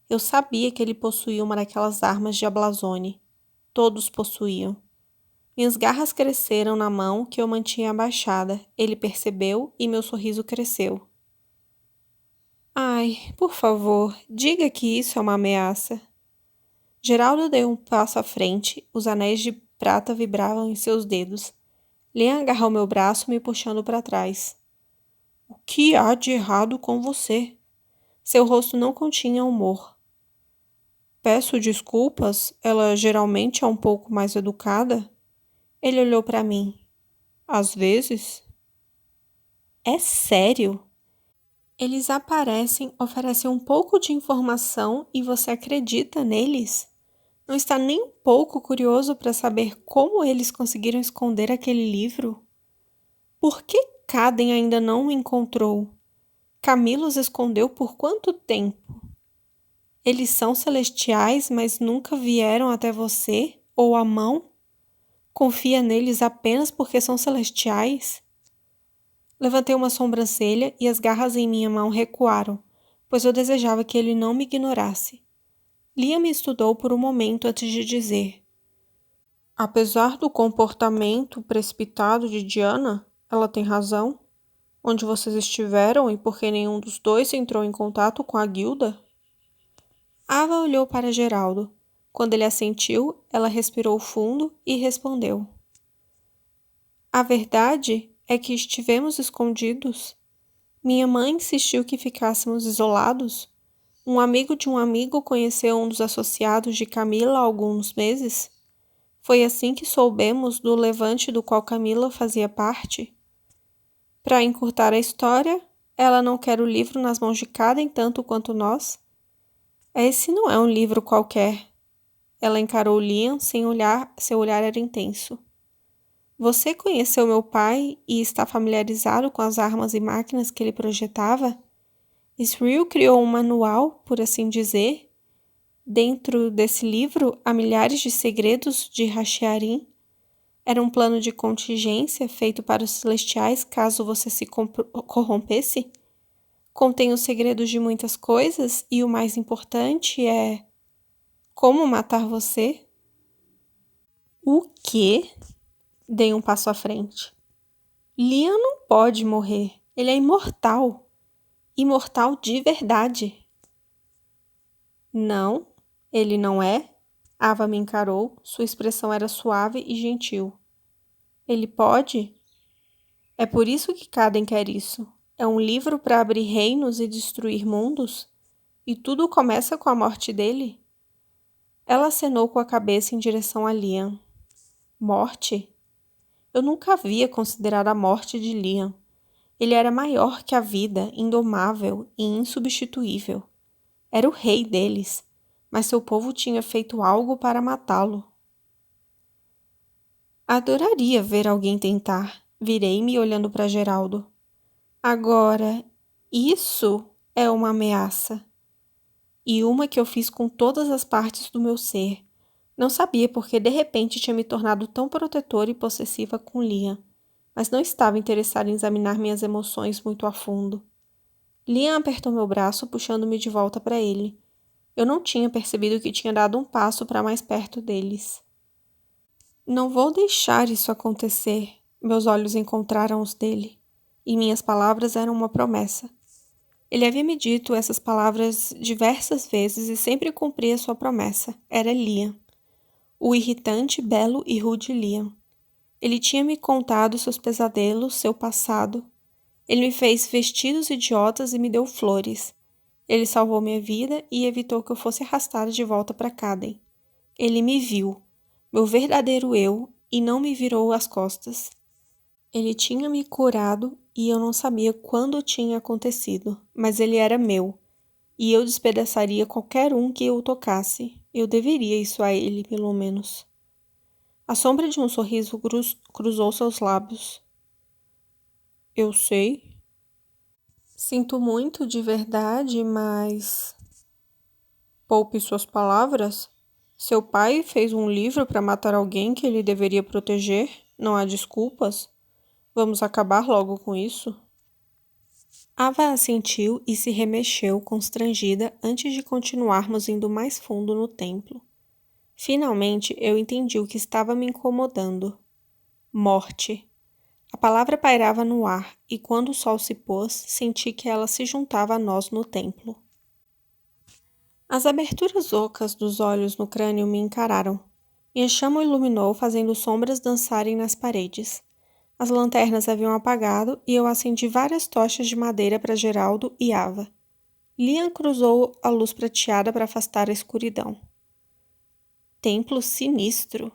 Eu sabia que ele possuía uma daquelas armas de Ablazone. Todos possuíam. Minhas garras cresceram na mão que eu mantinha abaixada. Ele percebeu e meu sorriso cresceu. Ai, por favor, diga que isso é uma ameaça. Geraldo deu um passo à frente, os anéis de prata vibravam em seus dedos. Liam agarrou meu braço, me puxando para trás. O que há de errado com você? Seu rosto não continha humor. Peço desculpas, ela geralmente é um pouco mais educada? Ele olhou para mim. Às vezes. É sério? Eles aparecem, oferecem um pouco de informação e você acredita neles? Não está nem um pouco curioso para saber como eles conseguiram esconder aquele livro? Por que Caden ainda não o encontrou? Camila os escondeu por quanto tempo? Eles são celestiais, mas nunca vieram até você ou a mão? Confia neles apenas porque são celestiais? Levantei uma sobrancelha e as garras em minha mão recuaram, pois eu desejava que ele não me ignorasse. Liam me estudou por um momento antes de dizer: apesar do comportamento precipitado de Diana, ela tem razão. Onde vocês estiveram e por que nenhum dos dois entrou em contato com a guilda? Ava olhou para Geraldo. Quando ele assentiu, ela respirou fundo e respondeu: a verdade é que estivemos escondidos. Minha mãe insistiu que ficássemos isolados. Um amigo de um amigo conheceu um dos associados de Camila há alguns meses. Foi assim que soubemos do levante do qual Camila fazia parte. Para encurtar a história, ela não quer o livro nas mãos de Caden tanto quanto nós. Esse não é um livro qualquer. Ela encarou Liam sem olhar, seu olhar era intenso. Você conheceu meu pai e está familiarizado com as armas e máquinas que ele projetava? Israel criou um manual, por assim dizer. Dentro desse livro há milhares de segredos de Rashiarim. Era um plano de contingência feito para os celestiais caso você se corrompesse? Contém os segredos de muitas coisas e o mais importante é como matar você? O quê? Dei um passo à frente. Liam não pode morrer. Ele é imortal. Imortal de verdade. Não, ele não é. Ava me encarou. Sua expressão era suave e gentil. Ele pode? É por isso que Caden quer isso. É um livro para abrir reinos e destruir mundos? E tudo começa com a morte dele? Ela acenou com a cabeça em direção a Liam. Morte? Eu nunca havia considerado a morte de Liam. Ele era maior que a vida, indomável e insubstituível. Era o rei deles, mas seu povo tinha feito algo para matá-lo. Adoraria ver alguém tentar. Virei-me olhando para Geraldo. Agora, isso é uma ameaça. E uma que eu fiz com todas as partes do meu ser. Não sabia porque de repente tinha me tornado tão protetora e possessiva com Liam, mas não estava interessada em examinar minhas emoções muito a fundo. Liam apertou meu braço, puxando-me de volta para ele. Eu não tinha percebido que tinha dado um passo para mais perto deles. Não vou deixar isso acontecer. Meus olhos encontraram os dele, e minhas palavras eram uma promessa. Ele havia me dito essas palavras diversas vezes e sempre cumpria sua promessa. Era Liam. O irritante, belo e rude Liam. Ele tinha me contado seus pesadelos, seu passado. Ele me fez vestidos idiotas e me deu flores. Ele salvou minha vida e evitou que eu fosse arrastada de volta para Caden. Ele me viu, meu verdadeiro eu, e não me virou as costas. Ele tinha me curado e eu não sabia quando tinha acontecido, mas ele era meu, e eu despedaçaria qualquer um que o tocasse. Eu deveria isso a ele, pelo menos. A sombra de um sorriso cruzou seus lábios. Eu sei. Sinto muito de verdade, mas... Poupe suas palavras. Seu pai fez um livro para matar alguém que ele deveria proteger. Não há desculpas. Vamos acabar logo com isso? Ava assentiu e se remexeu, constrangida, antes de continuarmos indo mais fundo no templo. Finalmente, eu entendi o que estava me incomodando. Morte. A palavra pairava no ar, e quando o sol se pôs, senti que ela se juntava a nós no templo. As aberturas ocas dos olhos no crânio me encararam. Minha chama iluminou, fazendo sombras dançarem nas paredes. As lanternas haviam apagado e eu acendi várias tochas de madeira para Geraldo e Ava. Liam cruzou a luz prateada para afastar a escuridão. Templo sinistro.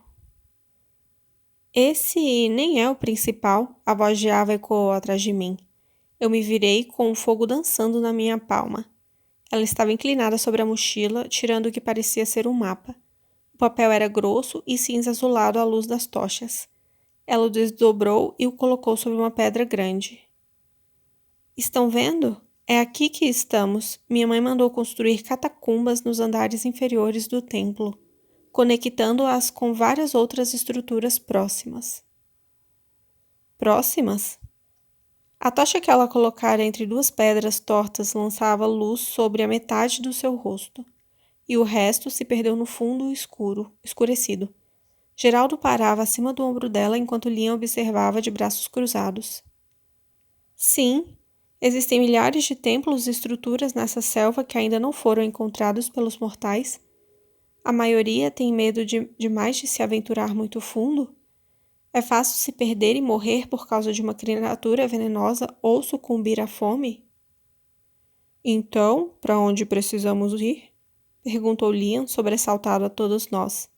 Esse nem é o principal, a voz de Ava ecoou atrás de mim. Eu me virei com o fogo dançando na minha palma. Ela estava inclinada sobre a mochila, tirando o que parecia ser um mapa. O papel era grosso e cinza azulado à luz das tochas. Ela o desdobrou e o colocou sobre uma pedra grande. Estão vendo? É aqui que estamos. Minha mãe mandou construir catacumbas nos andares inferiores do templo, conectando-as com várias outras estruturas próximas. Próximas? A tocha que ela colocara entre duas pedras tortas lançava luz sobre a metade do seu rosto, e o resto se perdeu no fundo escurecido. Geraldo parava acima do ombro dela enquanto Liam observava de braços cruzados. Sim, existem milhares de templos e estruturas nessa selva que ainda não foram encontrados pelos mortais. A maioria tem medo demais de se aventurar muito fundo. É fácil se perder e morrer por causa de uma criatura venenosa ou sucumbir à fome? Então, para onde precisamos ir? Perguntou Liam, sobressaltado a todos nós.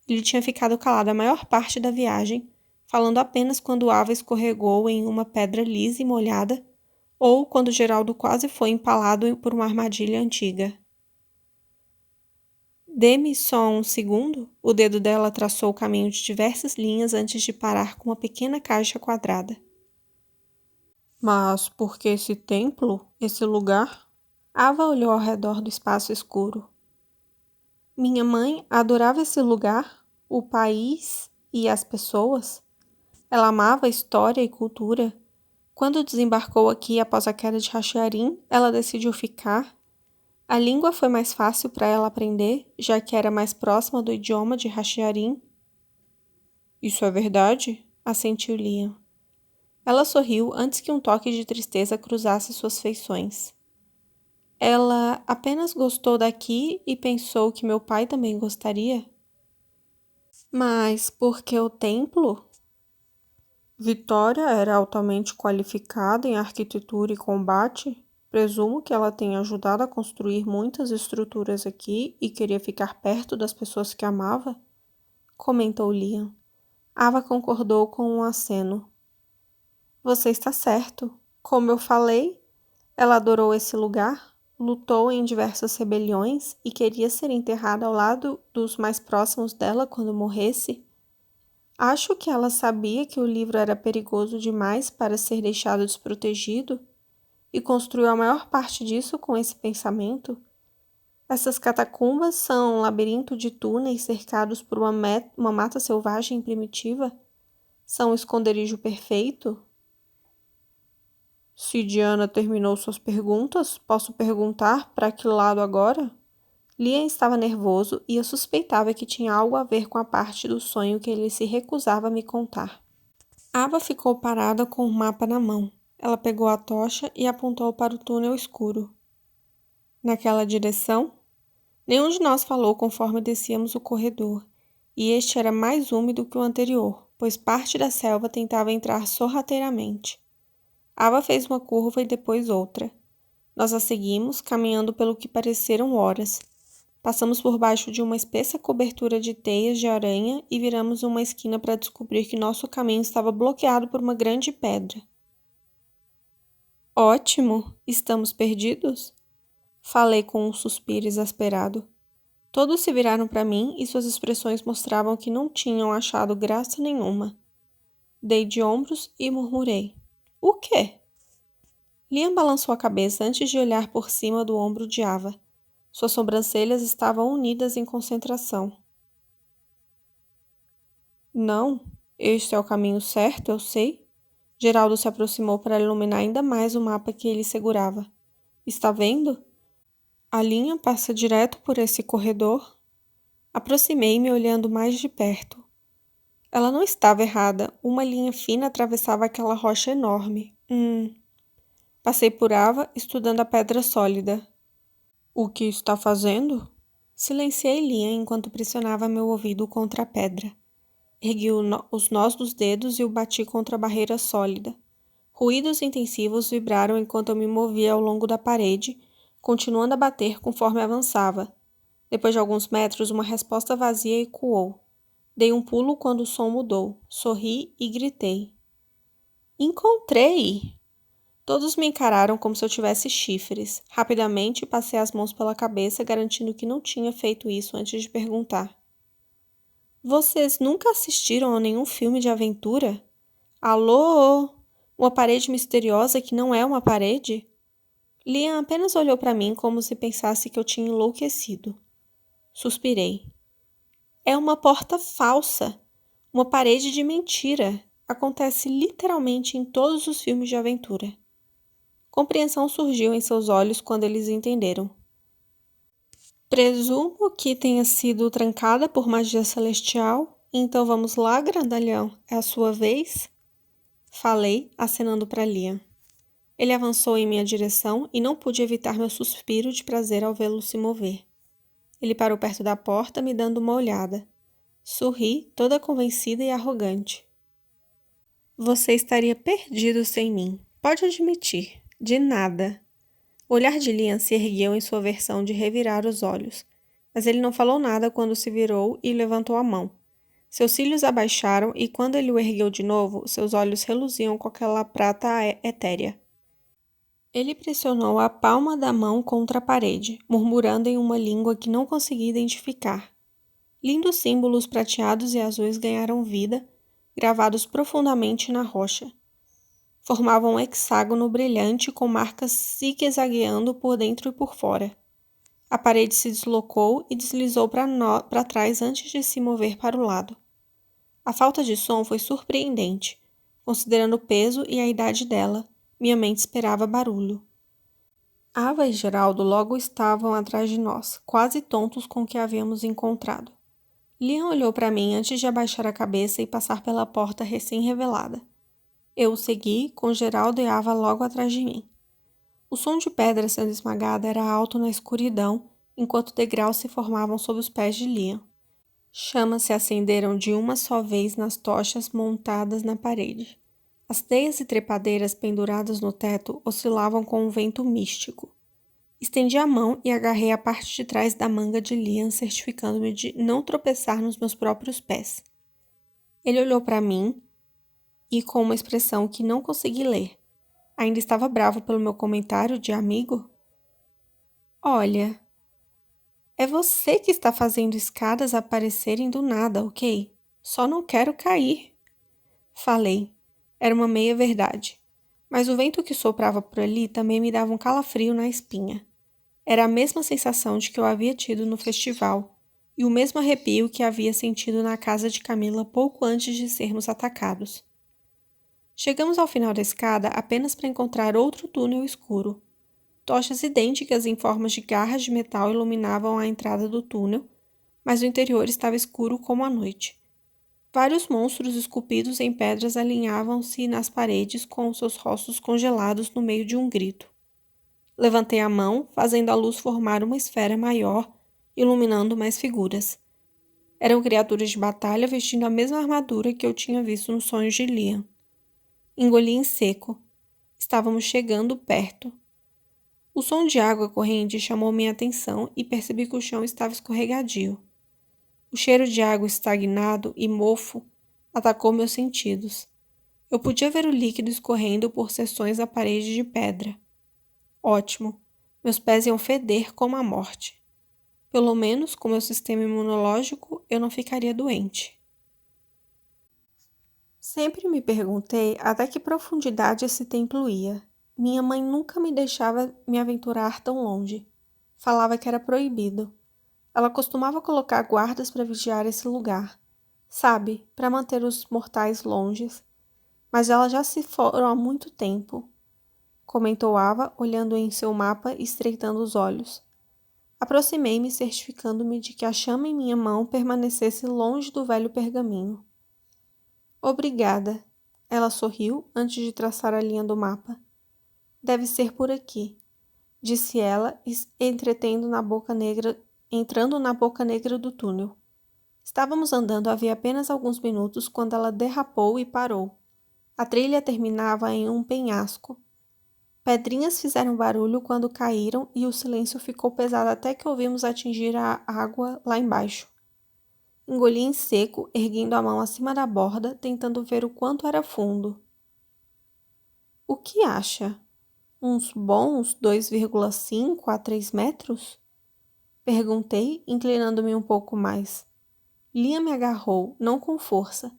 Ele tinha ficado calado a maior parte da viagem, falando apenas quando Ava escorregou em uma pedra lisa e molhada, ou quando Geraldo quase foi empalado por uma armadilha antiga. Dê-me só um segundo. O dedo dela traçou o caminho de diversas linhas antes de parar com uma pequena caixa quadrada. Mas por que esse templo? Esse lugar? Ava olhou ao redor do espaço escuro. Minha mãe adorava esse lugar, o país e as pessoas. Ela amava história e cultura. Quando desembarcou aqui após a queda de Hachiarim, ela decidiu ficar. A língua foi mais fácil para ela aprender, já que era mais próxima do idioma de Hachiarim. Isso é verdade? Assentiu Liam. Ela sorriu antes que um toque de tristeza cruzasse suas feições. Ela apenas gostou daqui e pensou que meu pai também gostaria? Mas por que o templo? Vitória era altamente qualificada em arquitetura e combate. Presumo que ela tenha ajudado a construir muitas estruturas aqui e queria ficar perto das pessoas que amava, comentou Liam. Ava concordou com um aceno. Você está certo. Como eu falei, ela adorou esse lugar, lutou em diversas rebeliões e queria ser enterrada ao lado dos mais próximos dela quando morresse. Acho que ela sabia que o livro era perigoso demais para ser deixado desprotegido e construiu a maior parte disso com esse pensamento. Essas catacumbas são um labirinto de túneis cercados por uma mata selvagem primitiva. São um esconderijo perfeito. Se Diana terminou suas perguntas, posso perguntar para que lado agora? Liam estava nervoso e eu suspeitava que tinha algo a ver com a parte do sonho que ele se recusava a me contar. Ava ficou parada com o mapa na mão. Ela pegou a tocha e apontou para o túnel escuro. Naquela direção? Nenhum de nós falou conforme descíamos o corredor, e este era mais úmido que o anterior, pois parte da selva tentava entrar sorrateiramente. Ava fez uma curva e depois outra. Nós a seguimos, caminhando pelo que pareceram horas. Passamos por baixo de uma espessa cobertura de teias de aranha e viramos uma esquina para descobrir que nosso caminho estava bloqueado por uma grande pedra. Ótimo! Estamos perdidos? Falei com um suspiro exasperado. Todos se viraram para mim e suas expressões mostravam que não tinham achado graça nenhuma. Dei de ombros e murmurei. O quê? Liam balançou a cabeça antes de olhar por cima do ombro de Ava. Suas sobrancelhas estavam unidas em concentração. Não, este é o caminho certo, eu sei. Geraldo se aproximou para iluminar ainda mais o mapa que ele segurava. Está vendo? A linha passa direto por esse corredor. Aproximei-me olhando mais de perto. Ela não estava errada. Uma linha fina atravessava aquela rocha enorme. Passei por Ava, estudando a pedra sólida. O que está fazendo? Silenciei Liam enquanto pressionava meu ouvido contra a pedra. Ergui os nós dos dedos e o bati contra a barreira sólida. Ruídos intensivos vibraram enquanto eu me movia ao longo da parede, continuando a bater conforme avançava. Depois de alguns metros, uma resposta vazia ecoou. Dei um pulo quando o som mudou. Sorri e gritei. Encontrei! Todos me encararam como se eu tivesse chifres. Rapidamente passei as mãos pela cabeça, garantindo que não tinha feito isso antes de perguntar. Vocês nunca assistiram a nenhum filme de aventura? Alô? Uma parede misteriosa que não é uma parede? Liam apenas olhou para mim como se pensasse que eu tinha enlouquecido. Suspirei. É uma porta falsa. Uma parede de mentira. Acontece literalmente em todos os filmes de aventura. Compreensão surgiu em seus olhos quando eles entenderam. Presumo que tenha sido trancada por magia celestial. Então vamos lá, grandalhão. É a sua vez? Falei, acenando para Liam. Ele avançou em minha direção e não pude evitar meu suspiro de prazer ao vê-lo se mover. Ele parou perto da porta, me dando uma olhada. Sorri, toda convencida e arrogante. Você estaria perdido sem mim. Pode admitir. De nada. O olhar de Liam se ergueu em sua versão de revirar os olhos, mas ele não falou nada quando se virou e levantou a mão. Seus cílios abaixaram e quando ele o ergueu de novo, seus olhos reluziam com aquela prata etérea. Ele pressionou a palma da mão contra a parede, murmurando em uma língua que não conseguia identificar. Lindos símbolos prateados e azuis ganharam vida, gravados profundamente na rocha. Formavam um hexágono brilhante com marcas zigue-zagueando por dentro e por fora. A parede se deslocou e deslizou para trás antes de se mover para o lado. A falta de som foi surpreendente. Considerando o peso e a idade dela, minha mente esperava barulho. Ava e Geraldo logo estavam atrás de nós, quase tontos com o que havíamos encontrado. Liam olhou para mim antes de abaixar a cabeça e passar pela porta recém-revelada. Eu o segui, com Geraldo e Ava logo atrás de mim. O som de pedra sendo esmagada era alto na escuridão, enquanto degraus se formavam sob os pés de Liam. Chamas se acenderam de uma só vez nas tochas montadas na parede. As teias e trepadeiras penduradas no teto oscilavam com um vento místico. Estendi a mão e agarrei a parte de trás da manga de Liam, certificando-me de não tropeçar nos meus próprios pés. Ele olhou para mim e, com uma expressão que não consegui ler, ainda estava bravo pelo meu comentário de amigo? Olha, é você que está fazendo escadas aparecerem do nada, ok? Só não quero cair. Falei. Era uma meia-verdade. Mas o vento que soprava por ali também me dava um calafrio na espinha. Era a mesma sensação de que eu havia tido no festival, e o mesmo arrepio que havia sentido na casa de Camila pouco antes de sermos atacados. Chegamos ao final da escada apenas para encontrar outro túnel escuro. Tochas idênticas em formas de garras de metal iluminavam a entrada do túnel, mas o interior estava escuro como a noite. Vários monstros esculpidos em pedras alinhavam-se nas paredes com seus rostos congelados no meio de um grito. Levantei a mão, fazendo a luz formar uma esfera maior, iluminando mais figuras. Eram criaturas de batalha vestindo a mesma armadura que eu tinha visto nos sonhos de Liam. Engoli em seco. Estávamos chegando perto. O som de água corrente chamou minha atenção e percebi que o chão estava escorregadio. O cheiro de água estagnado e mofo atacou meus sentidos. Eu podia ver o líquido escorrendo por seções da parede de pedra. Ótimo. Meus pés iam feder como a morte. Pelo menos, com meu sistema imunológico, eu não ficaria doente. Sempre me perguntei até que profundidade esse templo ia. Minha mãe nunca me deixava me aventurar tão longe. Falava que era proibido. Ela costumava colocar guardas para vigiar esse lugar. Sabe, para manter os mortais longe. Mas elas já se foram há muito tempo. Comentou Ava, olhando em seu mapa e estreitando os olhos. Aproximei-me, certificando-me de que a chama em minha mão permanecesse longe do velho pergaminho. Obrigada. Ela sorriu antes de traçar a linha do mapa. Deve ser por aqui, disse ela, entrando na boca negra do túnel. Estávamos andando havia apenas alguns minutos quando ela derrapou e parou. A trilha terminava em um penhasco. Pedrinhas fizeram barulho quando caíram e o silêncio ficou pesado até que ouvimos atingir a água lá embaixo. Engoli em seco, erguendo a mão acima da borda, tentando ver o quanto era fundo. O que acha? Uns bons 2,5 a 3 metros? Perguntei, inclinando-me um pouco mais. Liam me agarrou, não com força,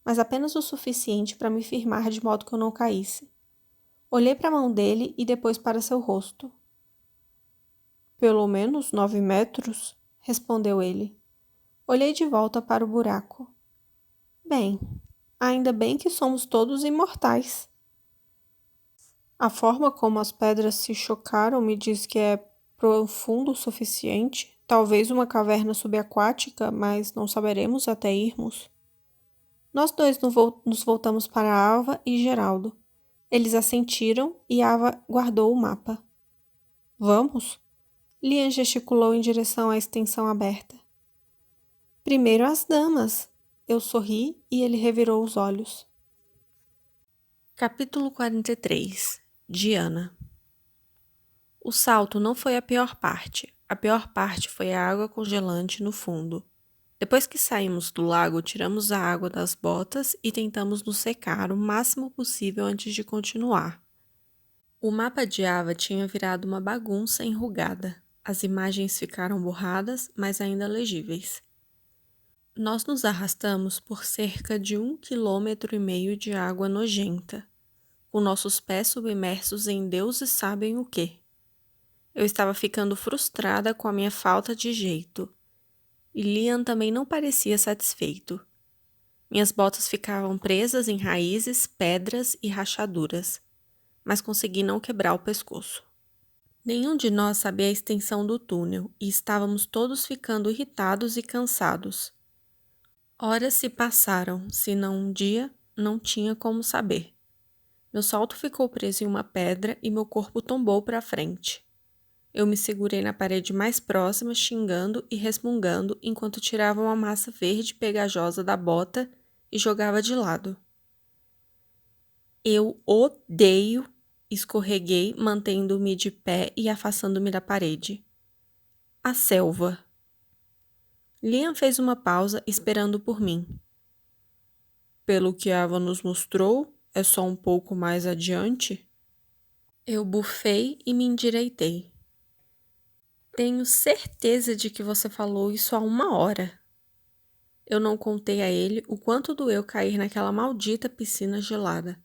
mas apenas o suficiente para me firmar de modo que eu não caísse. Olhei para a mão dele e depois para seu rosto. Pelo menos 9 metros, respondeu ele. Olhei de volta para o buraco. Bem, ainda bem que somos todos imortais. A forma como as pedras se chocaram me diz que é profundo o suficiente. Talvez uma caverna subaquática, mas não saberemos até irmos. Nós dois nos voltamos para Ava e Geraldo. Eles assentiram e Ava guardou o mapa. Vamos? Liam gesticulou em direção à extensão aberta. Primeiro as damas. Eu sorri e ele revirou os olhos. Capítulo 43. Diana. O salto não foi a pior parte. A pior parte foi a água congelante no fundo. Depois que saímos do lago, tiramos a água das botas e tentamos nos secar o máximo possível antes de continuar. O mapa de Ava tinha virado uma bagunça enrugada. As imagens ficaram borradas, mas ainda legíveis. Nós nos arrastamos por cerca de 1,5 km de água nojenta, com nossos pés submersos em deuses sabem o quê. Eu estava ficando frustrada com a minha falta de jeito. E Liam também não parecia satisfeito. Minhas botas ficavam presas em raízes, pedras e rachaduras, mas consegui não quebrar o pescoço. Nenhum de nós sabia a extensão do túnel e estávamos todos ficando irritados e cansados. Horas se passaram, se não um dia, não tinha como saber. Meu salto ficou preso em uma pedra e meu corpo tombou para frente. Eu me segurei na parede mais próxima, xingando e resmungando enquanto tirava uma massa verde pegajosa da bota e jogava de lado. Eu odeio, escorreguei, mantendo-me de pé e afastando-me da parede. A selva. Liam fez uma pausa, esperando por mim. Pelo que Ava nos mostrou, é só um pouco mais adiante? Eu bufei e me endireitei. Tenho certeza de que você falou isso há 1 hora. Eu não contei a ele o quanto doeu cair naquela maldita piscina gelada.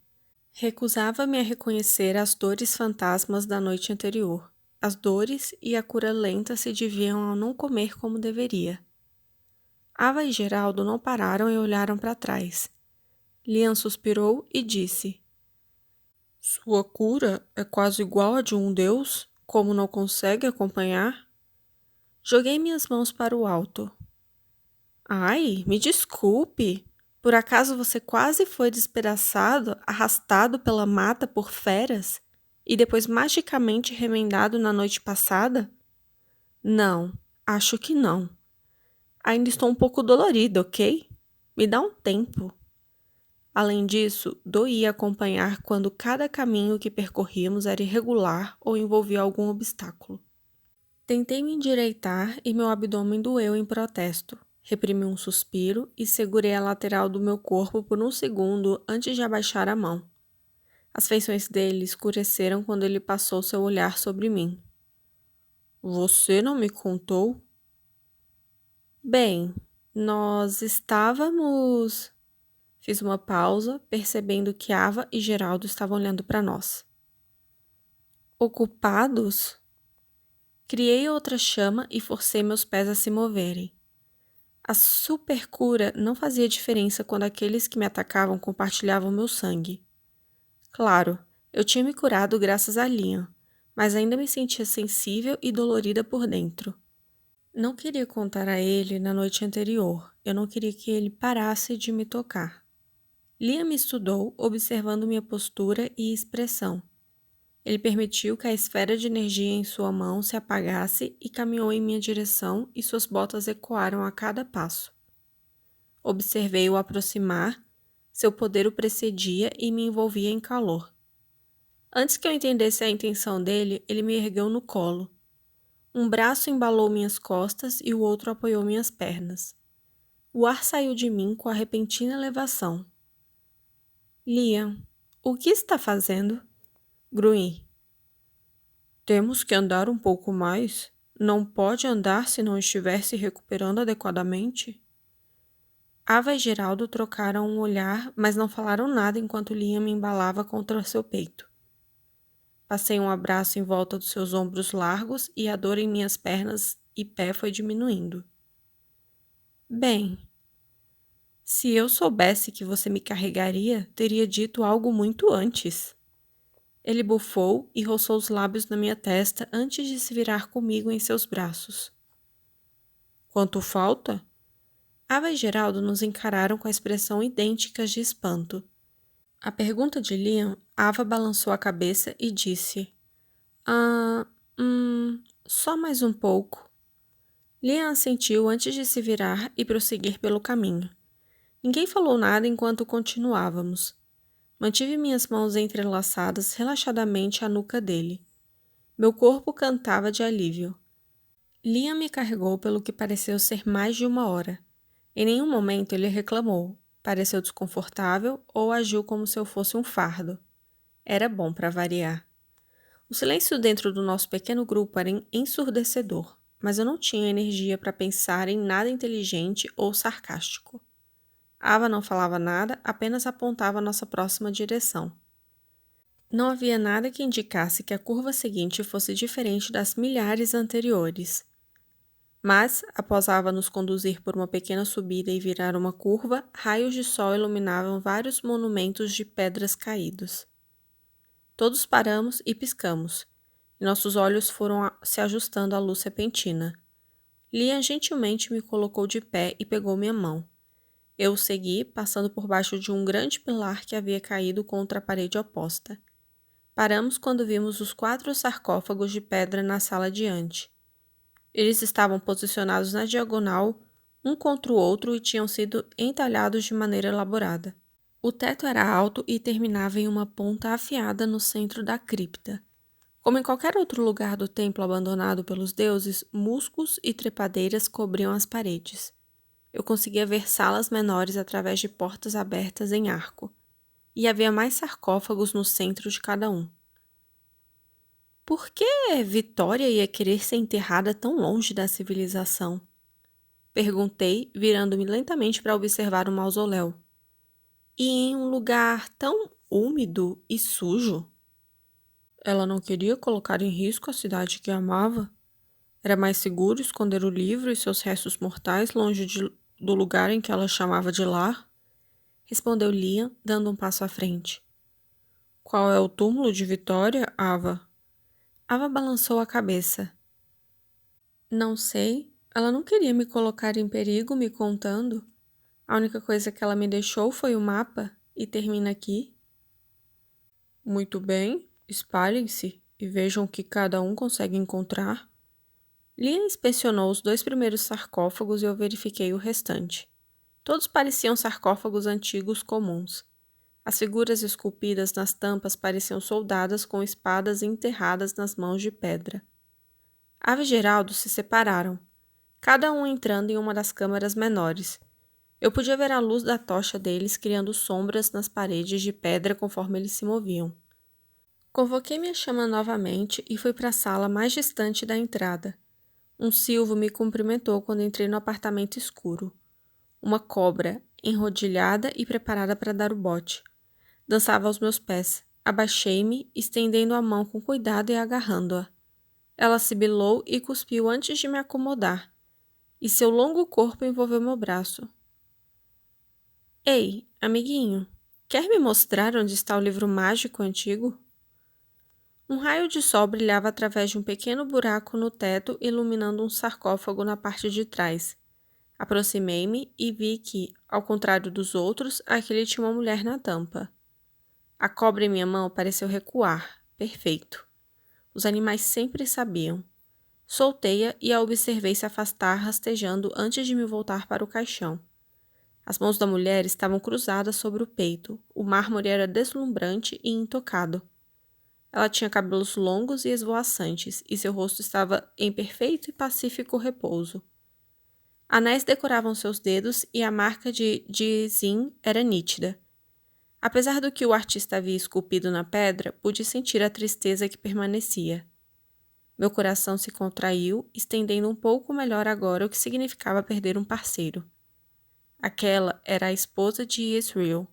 Recusava-me a reconhecer as dores fantasmas da noite anterior. As dores e a cura lenta se deviam ao não comer como deveria. Ava e Geraldo não pararam e olharam para trás. Liam suspirou e disse: Sua cura é quase igual a de um deus? Como não consegue acompanhar? Joguei minhas mãos para o alto. Ai, me desculpe. Por acaso você quase foi despedaçado, arrastado pela mata por feras e depois magicamente remendado na noite passada? Não, acho que não. Ainda estou um pouco dolorida, ok? Me dá um tempo. Além disso, doía acompanhar quando cada caminho que percorríamos era irregular ou envolvia algum obstáculo. Tentei me endireitar e meu abdômen doeu em protesto. Reprimi um suspiro e segurei a lateral do meu corpo por um segundo antes de abaixar a mão. As feições dele escureceram quando ele passou seu olhar sobre mim. Você não me contou? Bem, nós estávamos... Fiz uma pausa, percebendo que Ava e Geraldo estavam olhando para nós. Ocupados? Criei outra chama e forcei meus pés a se moverem. A supercura não fazia diferença quando aqueles que me atacavam compartilhavam meu sangue. Claro, eu tinha me curado graças a Liam, mas ainda me sentia sensível e dolorida por dentro. Não queria contar a ele na noite anterior, eu não queria que ele parasse de me tocar. Liam me estudou, observando minha postura e expressão. Ele permitiu que a esfera de energia em sua mão se apagasse e caminhou em minha direção e suas botas ecoaram a cada passo. Observei-o aproximar, seu poder o precedia e me envolvia em calor. Antes que eu entendesse a intenção dele, ele me ergueu no colo. Um braço embalou minhas costas e o outro apoiou minhas pernas. O ar saiu de mim com a repentina elevação. Liam, o que está fazendo? Grunhi. Temos que andar um pouco mais? Não pode andar se não estiver se recuperando adequadamente? Ava e Geraldo trocaram um olhar, mas não falaram nada enquanto Liam me embalava contra seu peito. Passei um abraço em volta dos seus ombros largos e a dor em minhas pernas e pé foi diminuindo. Bem, se eu soubesse que você me carregaria, teria dito algo muito antes. Ele bufou e roçou os lábios na minha testa antes de se virar comigo em seus braços. Quanto falta? Ava e Geraldo nos encararam com a expressão idênticas de espanto. À pergunta de Liam, Ava balançou a cabeça e disse: só mais um pouco. Liam assentiu antes de se virar e prosseguir pelo caminho. Ninguém falou nada enquanto continuávamos. Mantive minhas mãos entrelaçadas relaxadamente à nuca dele. Meu corpo cantava de alívio. Liam me carregou pelo que pareceu ser mais de 1 hora. Em nenhum momento ele reclamou, pareceu desconfortável ou agiu como se eu fosse um fardo. Era bom para variar. O silêncio dentro do nosso pequeno grupo era ensurdecedor, mas eu não tinha energia para pensar em nada inteligente ou sarcástico. Ava não falava nada, apenas apontava a nossa próxima direção. Não havia nada que indicasse que a curva seguinte fosse diferente das milhares anteriores. Mas, após Ava nos conduzir por uma pequena subida e virar uma curva, raios de sol iluminavam vários monumentos de pedras caídos. Todos paramos e piscamos, e nossos olhos foram se ajustando à luz repentina. Liam gentilmente me colocou de pé e pegou minha mão. Eu o segui, passando por baixo de um grande pilar que havia caído contra a parede oposta. Paramos quando vimos os 4 sarcófagos de pedra na sala adiante. Eles estavam posicionados na diagonal, um contra o outro e tinham sido entalhados de maneira elaborada. O teto era alto e terminava em uma ponta afiada no centro da cripta. Como em qualquer outro lugar do templo abandonado pelos deuses, musgos e trepadeiras cobriam as paredes. Eu conseguia ver salas menores através de portas abertas em arco, e havia mais sarcófagos no centro de cada um. Por que Vitória ia querer ser enterrada tão longe da civilização? Perguntei, virando-me lentamente para observar o mausoléu. E em um lugar tão úmido e sujo? Ela não queria colocar em risco a cidade que amava? Era mais seguro esconder o livro e seus restos mortais longe do lugar em que ela chamava de lar? Respondeu Liam, dando um passo à frente. Qual é o túmulo de Vitória, Ava? Ava balançou a cabeça. Não sei. Ela não queria me colocar em perigo me contando. A única coisa que ela me deixou foi o mapa e termina aqui. Muito bem, espalhem-se e vejam o que cada um consegue encontrar. Liam inspecionou os 2 primeiros sarcófagos e eu verifiquei o restante. Todos pareciam sarcófagos antigos comuns. As figuras esculpidas nas tampas pareciam soldadas com espadas enterradas nas mãos de pedra. Ava e Geraldo se separaram, cada um entrando em uma das câmaras menores. Eu podia ver a luz da tocha deles criando sombras nas paredes de pedra conforme eles se moviam. Convoquei minha chama novamente e fui para a sala mais distante da entrada. Um silvo me cumprimentou quando entrei no apartamento escuro. Uma cobra, enrodilhada e preparada para dar o bote. Dançava aos meus pés. Abaixei-me, estendendo a mão com cuidado e agarrando-a. Ela sibilou e cuspiu antes de me acomodar, e seu longo corpo envolveu meu braço. Ei, amiguinho, quer me mostrar onde está o livro mágico antigo? Um raio de sol brilhava através de um pequeno buraco no teto, iluminando um sarcófago na parte de trás. Aproximei-me e vi que, ao contrário dos outros, aquele tinha uma mulher na tampa. A cobra em minha mão pareceu recuar. Perfeito. Os animais sempre sabiam. Soltei-a e a observei se afastar rastejando antes de me voltar para o caixão. As mãos da mulher estavam cruzadas sobre o peito. O mármore era deslumbrante e intocado. Ela tinha cabelos longos e esvoaçantes, e seu rosto estava em perfeito e pacífico repouso. Anéis decoravam seus dedos e a marca de Jizin era nítida. Apesar do que o artista havia esculpido na pedra, pude sentir a tristeza que permanecia. Meu coração se contraiu, estendendo um pouco melhor agora o que significava perder um parceiro. Aquela era a esposa de Israel.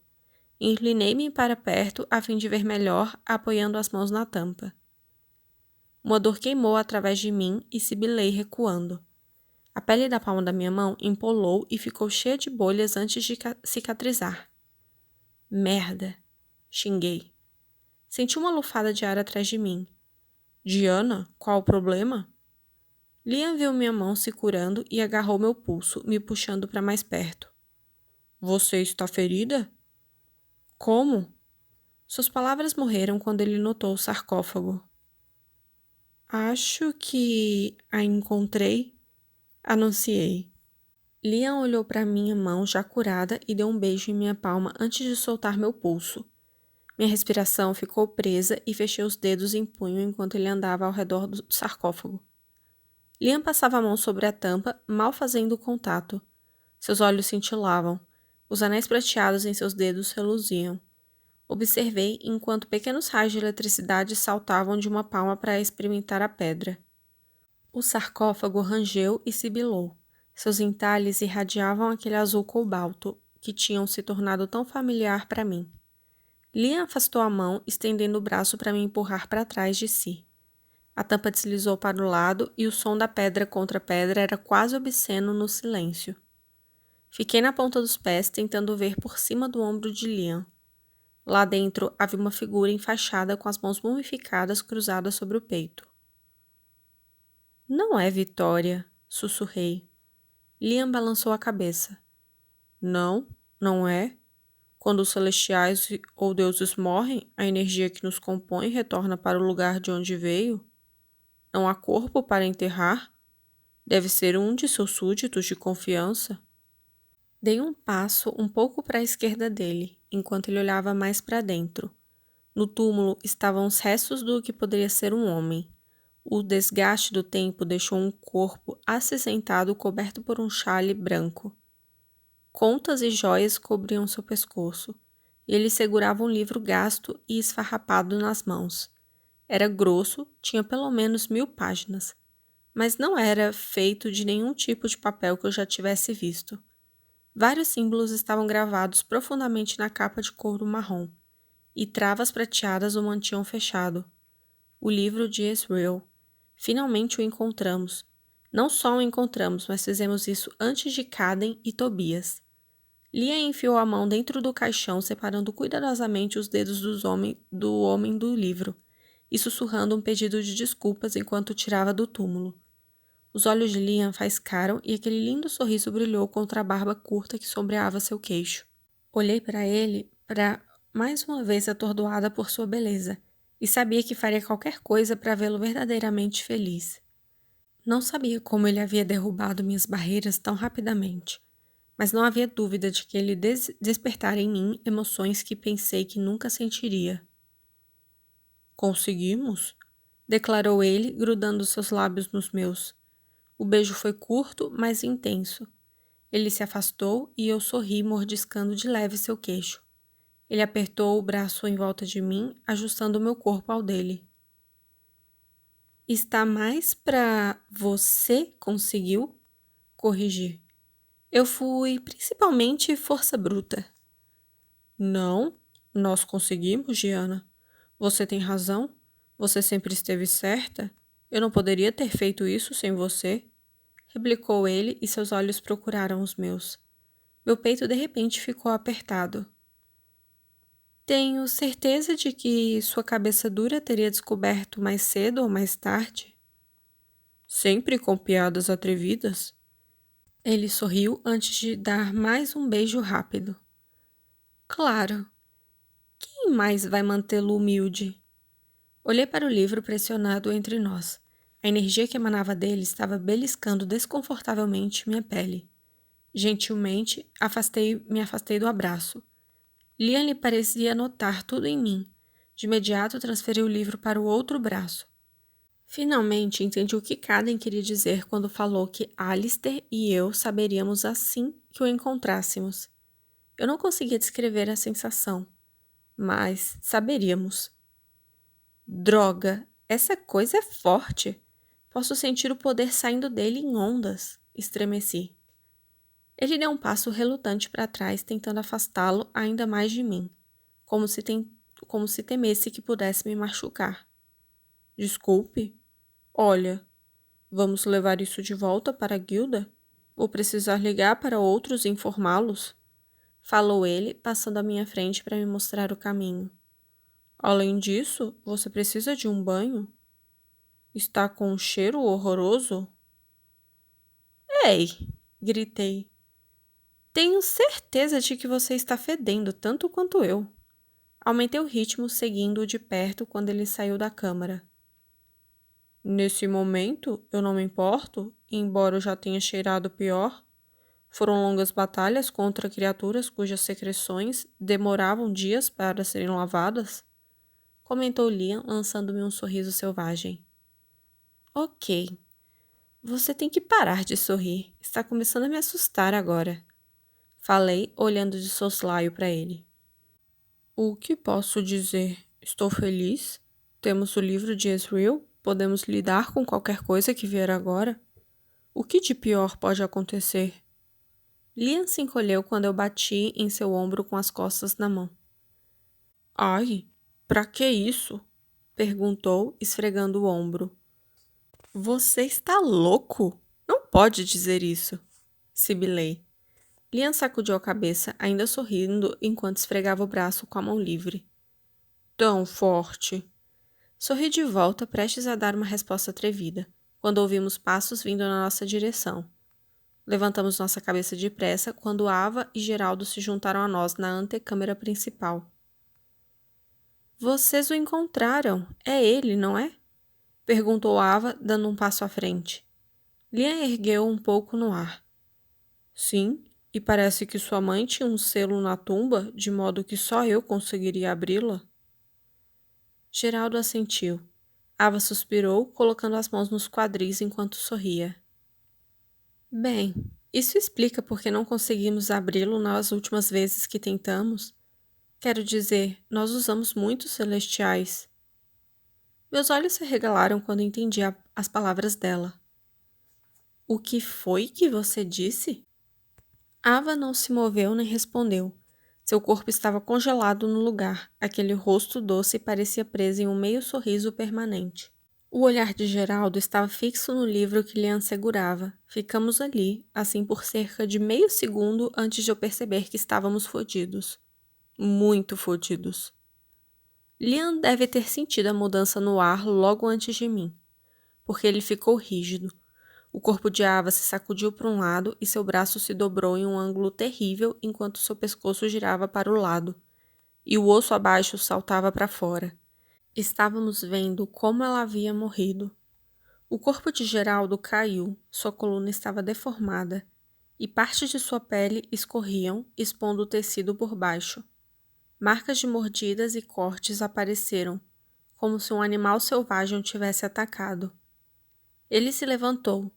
Inclinei-me para perto a fim de ver melhor, apoiando as mãos na tampa. Uma dor queimou através de mim e sibilei recuando. A pele da palma da minha mão empolou e ficou cheia de bolhas antes de cicatrizar. Merda! Xinguei. Senti uma lufada de ar atrás de mim. Diana, qual o problema? Liam viu minha mão se curando e agarrou meu pulso, me puxando para mais perto. Você está ferida? Como? Suas palavras morreram quando ele notou o sarcófago. Acho que a encontrei, anunciei. Liam olhou para minha mão já curada e deu um beijo em minha palma antes de soltar meu pulso. Minha respiração ficou presa e fechei os dedos em punho enquanto ele andava ao redor do sarcófago. Liam passava a mão sobre a tampa, mal fazendo contato. Seus olhos cintilavam. Os anéis prateados em seus dedos reluziam. Observei enquanto pequenos raios de eletricidade saltavam de uma palma para experimentar a pedra. O sarcófago rangeu e sibilou. Seus entalhes irradiavam aquele azul cobalto que tinham se tornado tão familiar para mim. Liam afastou a mão, estendendo o braço para me empurrar para trás de si. A tampa deslizou para o lado e o som da pedra contra pedra era quase obsceno no silêncio. Fiquei na ponta dos pés, tentando ver por cima do ombro de Liam. Lá dentro havia uma figura enfaixada com as mãos mumificadas cruzadas sobre o peito. Não é Vitória, sussurrei. Liam balançou a cabeça. Não, não é. Quando os celestiais ou deuses morrem, a energia que nos compõe retorna para o lugar de onde veio. Não há corpo para enterrar? Deve ser um de seus súditos de confiança. Dei um passo um pouco para a esquerda dele, enquanto ele olhava mais para dentro. No túmulo estavam os restos do que poderia ser um homem. O desgaste do tempo deixou um corpo acinzentado coberto por um xale branco. Contas e joias cobriam seu pescoço, e ele segurava um livro gasto e esfarrapado nas mãos. Era grosso, tinha pelo menos 1000 páginas, mas não era feito de nenhum tipo de papel que eu já tivesse visto. Vários símbolos estavam gravados profundamente na capa de couro marrom, e travas prateadas o mantinham fechado. O livro de Israel. Finalmente o encontramos. Não só o encontramos, mas fizemos isso antes de Caden e Tobias. Lia enfiou a mão dentro do caixão, separando cuidadosamente os dedos do homem do livro, e sussurrando um pedido de desculpas enquanto o tirava do túmulo. Os olhos de Liam faiscaram e aquele lindo sorriso brilhou contra a barba curta que sombreava seu queixo. Olhei para ele, mais uma vez atordoada por sua beleza, e sabia que faria qualquer coisa para vê-lo verdadeiramente feliz. Não sabia como ele havia derrubado minhas barreiras tão rapidamente, mas não havia dúvida de que ele despertara em mim emoções que pensei que nunca sentiria. Conseguimos? Declarou ele, grudando seus lábios nos meus. O beijo foi curto, mas intenso. Ele se afastou e eu sorri, mordiscando de leve seu queixo. Ele apertou o braço em volta de mim, ajustando meu corpo ao dele. Está mais pra você conseguiu? Corrigi. Eu fui principalmente força bruta. Não, nós conseguimos, Giana. Você tem razão. Você sempre esteve certa. Eu não poderia ter feito isso sem você. Replicou ele e seus olhos procuraram os meus. Meu peito de repente ficou apertado. Tenho certeza de que sua cabeça dura teria descoberto mais cedo ou mais tarde. Sempre com piadas atrevidas. Ele sorriu antes de dar mais um beijo rápido. Claro. Quem mais vai mantê-lo humilde? Olhei para o livro pressionado entre nós. A energia que emanava dele estava beliscando desconfortavelmente minha pele. Gentilmente, me afastei do abraço. Liam lhe parecia notar tudo em mim. De imediato, transferi o livro para o outro braço. Finalmente, entendi o que Caden queria dizer quando falou que Alistair e eu saberíamos assim que o encontrássemos. Eu não conseguia descrever a sensação, mas saberíamos. Droga, essa coisa é forte! Posso sentir o poder saindo dele em ondas, estremeci. Ele deu um passo relutante para trás, tentando afastá-lo ainda mais de mim, como se temesse que pudesse me machucar. Desculpe? Olha, vamos levar isso de volta para a guilda? Vou precisar ligar para outros e informá-los? Falou ele, passando à minha frente para me mostrar o caminho. Além disso, você precisa de um banho? Está com um cheiro horroroso? Ei! Gritei. Tenho certeza de que você está fedendo tanto quanto eu. Aumentei o ritmo, seguindo-o de perto quando ele saiu da câmara. Nesse momento, eu não me importo, embora eu já tenha cheirado pior. Foram longas batalhas contra criaturas cujas secreções demoravam dias para serem lavadas, comentou Liam, lançando-me um sorriso selvagem. Ok. Você tem que parar de sorrir. Está começando a me assustar agora. Falei, olhando de soslaio para ele. O que posso dizer? Estou feliz? Temos o livro de Ezreal? Podemos lidar com qualquer coisa que vier agora? O que de pior pode acontecer? Liam se encolheu quando eu bati em seu ombro com as costas na mão. Ai, pra que isso? Perguntou, esfregando o ombro. Você está louco? Não pode dizer isso, sibilei. Liam sacudiu a cabeça, ainda sorrindo, enquanto esfregava o braço com a mão livre. Tão forte. Sorri de volta, prestes a dar uma resposta atrevida, quando ouvimos passos vindo na nossa direção. Levantamos nossa cabeça depressa quando Ava e Geraldo se juntaram a nós na antecâmara principal. Vocês o encontraram. É ele, não é? Perguntou Ava, dando um passo à frente. Liam ergueu um pouco no ar. Sim, e parece que sua mãe tinha um selo na tumba, de modo que só eu conseguiria abri-la. Geraldo assentiu. Ava suspirou, colocando as mãos nos quadris enquanto sorria. Bem, isso explica por que não conseguimos abri-lo nas últimas vezes que tentamos. Quero dizer, nós usamos muitos celestiais. Meus olhos se arregalaram quando entendi as palavras dela. O que foi que você disse? Ava não se moveu nem respondeu. Seu corpo estava congelado no lugar. Aquele rosto doce parecia preso em um meio sorriso permanente. O olhar de Geraldo estava fixo no livro que Liam segurava. Ficamos ali, assim por cerca de meio segundo antes de eu perceber que estávamos fodidos. Muito fodidos. Liam deve ter sentido a mudança no ar logo antes de mim, porque ele ficou rígido. O corpo de Ava se sacudiu para um lado e seu braço se dobrou em um ângulo terrível enquanto seu pescoço girava para o lado, e o osso abaixo saltava para fora. Estávamos vendo como ela havia morrido. O corpo de Geraldo caiu, sua coluna estava deformada, e partes de sua pele escorriam, expondo o tecido por baixo. Marcas de mordidas e cortes apareceram, como se um animal selvagem o tivesse atacado. Ele se levantou.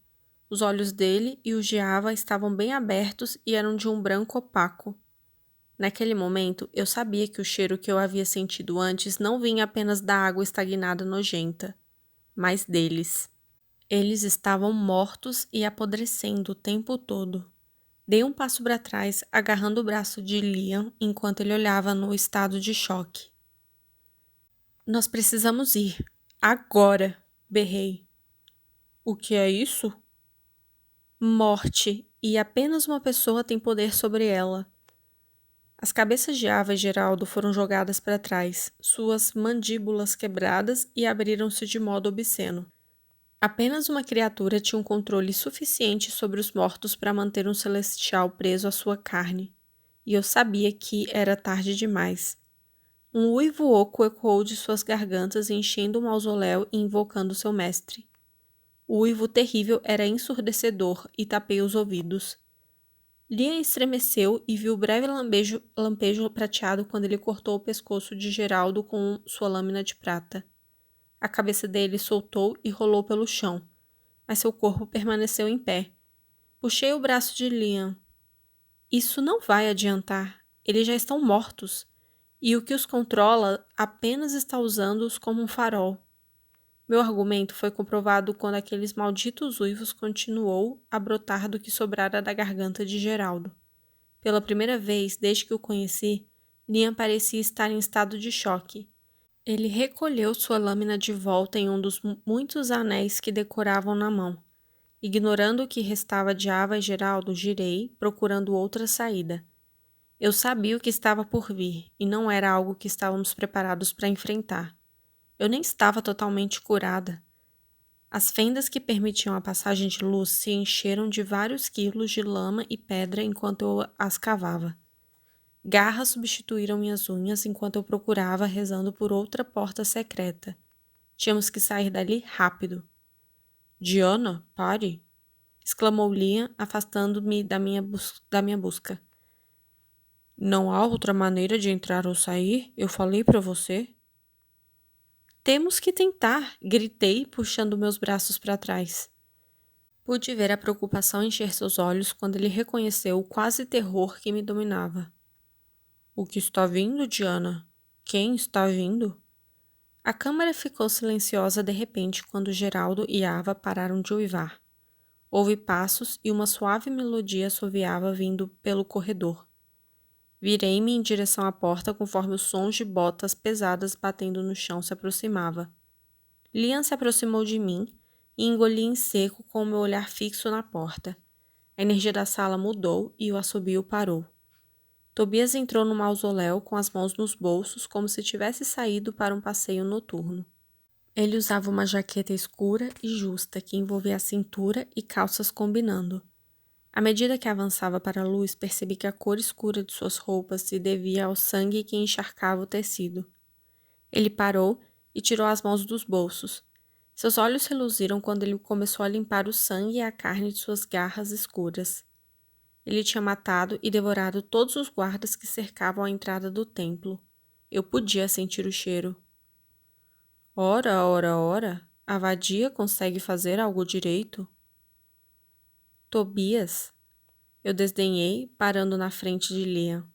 Os olhos dele e os de Ava estavam bem abertos e eram de um branco opaco. Naquele momento, eu sabia que o cheiro que eu havia sentido antes não vinha apenas da água estagnada nojenta, mas deles. Eles estavam mortos e apodrecendo o tempo todo. Dei um passo para trás, agarrando o braço de Liam enquanto ele olhava no estado de choque. Nós precisamos ir. Agora! Berrei. O que é isso? Morte, e apenas uma pessoa tem poder sobre ela. As cabeças de Ava e Geraldo foram jogadas para trás, suas mandíbulas quebradas e abriram-se de modo obsceno. Apenas uma criatura tinha um controle suficiente sobre os mortos para manter um celestial preso à sua carne, e eu sabia que era tarde demais. Um uivo oco ecoou de suas gargantas, enchendo o mausoléu e invocando seu mestre. O uivo terrível era ensurdecedor e tapei os ouvidos. Liam estremeceu e viu o breve lampejo prateado quando ele cortou o pescoço de Geraldo com sua lâmina de prata. A cabeça dele soltou e rolou pelo chão, mas seu corpo permaneceu em pé. Puxei o braço de Liam. Isso não vai adiantar. Eles já estão mortos, e o que os controla apenas está usando-os como um farol. Meu argumento foi comprovado quando aqueles malditos uivos continuou a brotar do que sobrara da garganta de Geraldo. Pela primeira vez desde que o conheci, Liam parecia estar em estado de choque. Ele recolheu sua lâmina de volta em um dos muitos anéis que decoravam na mão. Ignorando o que restava de Ava e Geraldo, girei, procurando outra saída. Eu sabia o que estava por vir, e não era algo que estávamos preparados para enfrentar. Eu nem estava totalmente curada. As fendas que permitiam a passagem de luz se encheram de vários quilos de lama e pedra enquanto eu as cavava. Garras substituíram minhas unhas enquanto eu procurava, rezando por outra porta secreta. Tínhamos que sair dali rápido. Diana, pare! Exclamou Liam, afastando-me da minha busca. Não há outra maneira de entrar ou sair? Eu falei para você. Temos que tentar, gritei, puxando meus braços para trás. Pude ver a preocupação encher seus olhos quando ele reconheceu o quase terror que me dominava. O que está vindo, Diana? Quem está vindo? A câmara ficou silenciosa de repente quando Geraldo e Ava pararam de uivar. Houve passos e uma suave melodia assoviava vindo pelo corredor. Virei-me em direção à porta conforme os sons de botas pesadas batendo no chão se aproximava. Liam se aproximou de mim e engoli em seco com o meu olhar fixo na porta. A energia da sala mudou e o assobio parou. Tobias entrou no mausoléu com as mãos nos bolsos como se tivesse saído para um passeio noturno. Ele usava uma jaqueta escura e justa que envolvia a cintura e calças combinando. À medida que avançava para a luz, percebi que a cor escura de suas roupas se devia ao sangue que encharcava o tecido. Ele parou e tirou as mãos dos bolsos. Seus olhos reluziram quando ele começou a limpar o sangue e a carne de suas garras escuras. Ele tinha matado e devorado todos os guardas que cercavam a entrada do templo. Eu podia sentir o cheiro. Ora, ora, ora, a vadia consegue fazer algo direito? Tobias, eu desdenhei, parando na frente de Liam.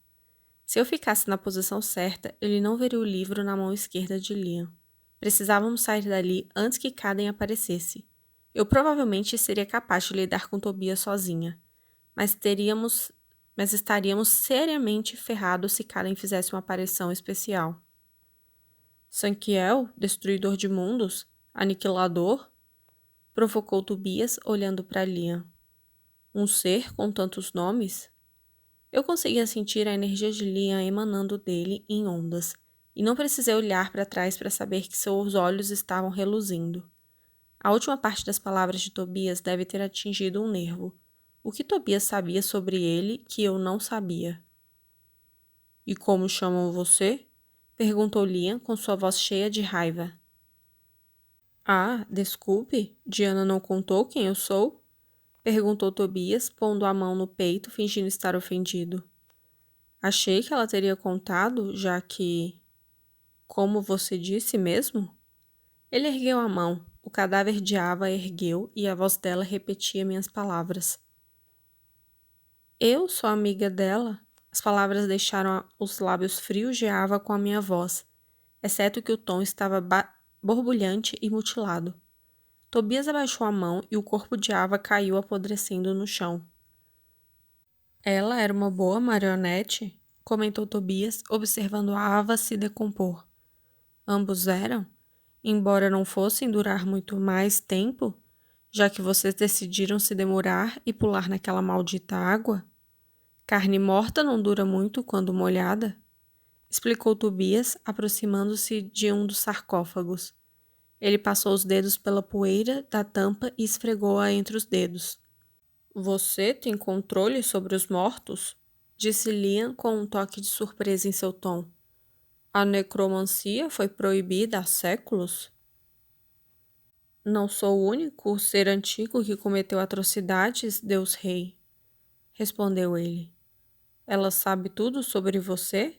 Se eu ficasse na posição certa, ele não veria o livro na mão esquerda de Liam. Precisávamos sair dali antes que Kaden aparecesse. Eu provavelmente seria capaz de lidar com Tobias sozinha, mas estaríamos seriamente ferrados se Kaden fizesse uma aparição especial. Sankiel, destruidor de mundos? Aniquilador? Provocou Tobias, olhando para Liam. Um ser com tantos nomes? Eu conseguia sentir a energia de Liam emanando dele em ondas, e não precisei olhar para trás para saber que seus olhos estavam reluzindo. A última parte das palavras de Tobias deve ter atingido um nervo. O que Tobias sabia sobre ele que eu não sabia? E como chamam você? Perguntou Liam com sua voz cheia de raiva. Ah, desculpe, Diana não contou quem eu sou? Perguntou Tobias, pondo a mão no peito, fingindo estar ofendido. Achei que ela teria contado, já que... Como você disse mesmo? Ele ergueu a mão, o cadáver de Ava ergueu e a voz dela repetia minhas palavras. Eu sou amiga dela? As palavras deixaram os lábios frios de Ava com a minha voz, exceto que o tom estava borbulhante e mutilado. Tobias abaixou a mão e o corpo de Ava caiu apodrecendo no chão. Ela era uma boa marionete? Comentou Tobias, observando a Ava se decompor. Ambos eram? Embora não fossem durar muito mais tempo, já que vocês decidiram se demorar e pular naquela maldita água? Carne morta não dura muito quando molhada, explicou Tobias, aproximando-se de um dos sarcófagos. Ele passou os dedos pela poeira da tampa e esfregou-a entre os dedos. Você tem controle sobre os mortos? Disse Liam com um toque de surpresa em seu tom. A necromancia foi proibida há séculos? Não sou o único ser antigo que cometeu atrocidades, Deus Rei, respondeu ele. Ela sabe tudo sobre você?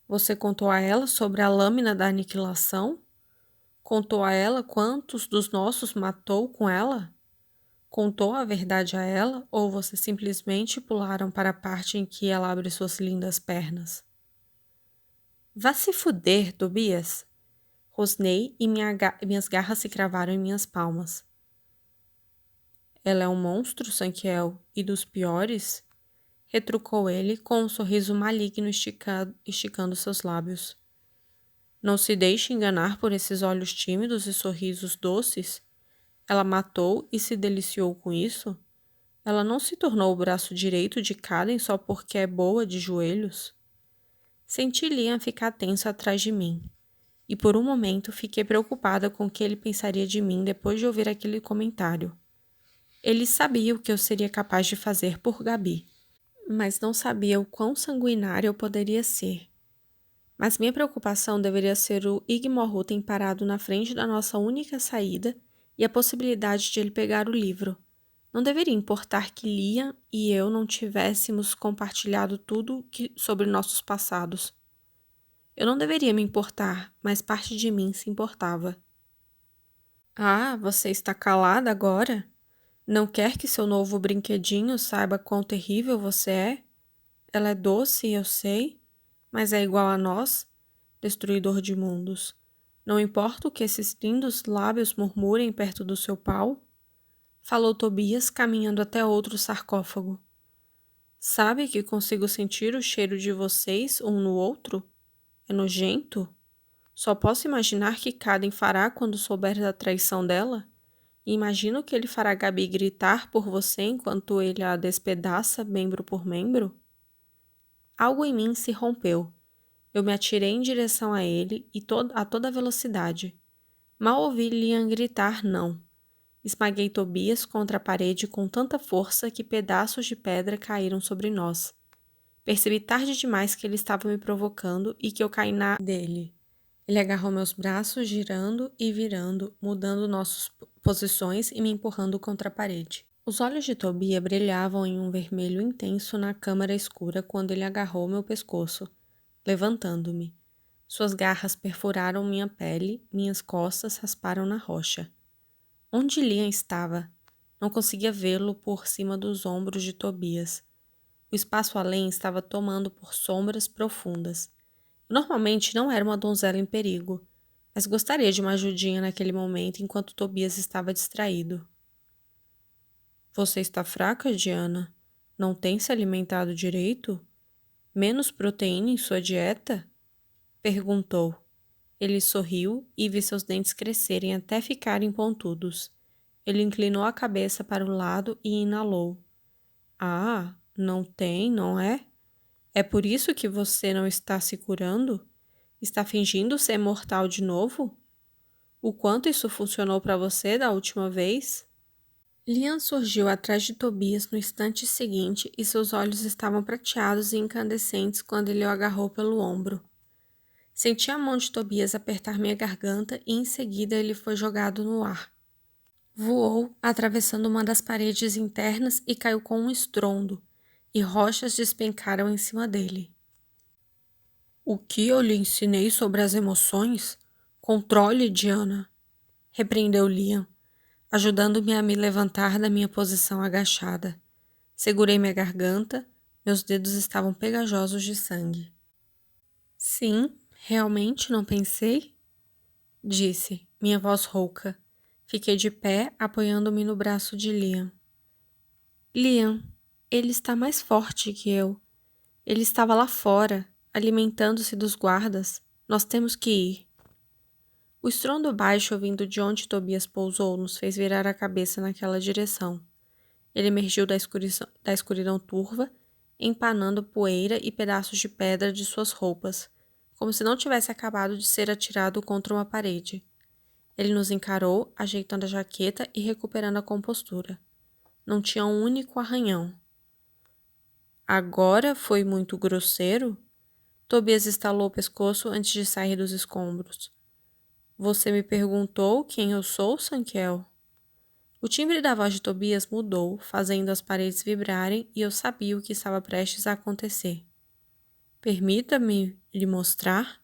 Você contou a ela sobre a lâmina da aniquilação? Contou a ela quantos dos nossos matou com ela? Contou a verdade a ela ou vocês simplesmente pularam para a parte em que ela abre suas lindas pernas? Vá se fuder, Tobias! Rosnei e minhas garras se cravaram em minhas palmas. Ela é um monstro, Sanquiel, e dos piores? Retrucou ele com um sorriso maligno esticando seus lábios. Não se deixe enganar por esses olhos tímidos e sorrisos doces. Ela matou e se deliciou com isso? Ela não se tornou o braço direito de Kaden só porque é boa de joelhos? Senti Liam ficar tenso atrás de mim, e por um momento fiquei preocupada com o que ele pensaria de mim depois de ouvir aquele comentário. Ele sabia o que eu seria capaz de fazer por Gabi, mas não sabia o quão sanguinária eu poderia ser. Mas minha preocupação deveria ser o Igmorrutem parado na frente da nossa única saída e a possibilidade de ele pegar o livro. Não deveria importar que Liam e eu não tivéssemos compartilhado tudo sobre nossos passados. Eu não deveria me importar, mas parte de mim se importava. Ah, você está calada agora? Não quer que seu novo brinquedinho saiba quão terrível você é? Ela é doce, eu sei, mas é igual a nós, destruidor de mundos. Não importa o que esses lindos lábios murmurem perto do seu pau? Falou Tobias, caminhando até outro sarcófago. Sabe que consigo sentir o cheiro de vocês um no outro? É nojento? Só posso imaginar que Kaden fará quando souber da traição dela? E imagino que ele fará Gabi gritar por você enquanto ele a despedaça membro por membro? Algo em mim se rompeu. Eu me atirei em direção a ele e a toda velocidade. Mal ouvi Liam gritar não. Esmaguei Tobias contra a parede com tanta força que pedaços de pedra caíram sobre nós. Percebi tarde demais que ele estava me provocando e que eu caí na dele. Ele agarrou meus braços, girando e virando, mudando nossas posições e me empurrando contra a parede. Os olhos de Tobias brilhavam em um vermelho intenso na câmara escura quando ele agarrou meu pescoço, levantando-me. Suas garras perfuraram minha pele, minhas costas rasparam na rocha. Onde Liam estava? Não conseguia vê-lo por cima dos ombros de Tobias. O espaço além estava tomando por sombras profundas. Normalmente não era uma donzela em perigo, mas gostaria de uma ajudinha naquele momento enquanto Tobias estava distraído. Você está fraca, Diana? Não tem se alimentado direito? Menos proteína em sua dieta? Perguntou. Ele sorriu e vi seus dentes crescerem até ficarem pontudos. Ele inclinou a cabeça para o lado e inalou. Ah, não tem, não é? É por isso que você não está se curando? Está fingindo ser mortal de novo? O quanto isso funcionou para você da última vez? Liam surgiu atrás de Tobias no instante seguinte e seus olhos estavam prateados e incandescentes quando ele o agarrou pelo ombro. Senti a mão de Tobias apertar minha garganta e em seguida ele foi jogado no ar. Voou, atravessando uma das paredes internas e caiu com um estrondo, e rochas despencaram em cima dele. O que eu lhe ensinei sobre as emoções? Controle, Diana, repreendeu Liam, ajudando-me a me levantar da minha posição agachada. Segurei minha garganta, meus dedos estavam pegajosos de sangue. Sim, realmente não pensei? Disse, minha voz rouca. Fiquei de pé, apoiando-me no braço de Liam. Liam, ele está mais forte que eu. Ele estava lá fora, alimentando-se dos guardas. Nós temos que ir. O estrondo baixo vindo de onde Tobias pousou nos fez virar a cabeça naquela direção. Ele emergiu da escuridão turva, empanando poeira e pedaços de pedra de suas roupas, como se não tivesse acabado de ser atirado contra uma parede. Ele nos encarou, ajeitando a jaqueta e recuperando a compostura. Não tinha um único arranhão. Agora foi muito grosseiro? Tobias estalou o pescoço antes de sair dos escombros. Você me perguntou quem eu sou, Sanquiel? O timbre da voz de Tobias mudou, fazendo as paredes vibrarem, e eu sabia o que estava prestes a acontecer. Permita-me lhe mostrar?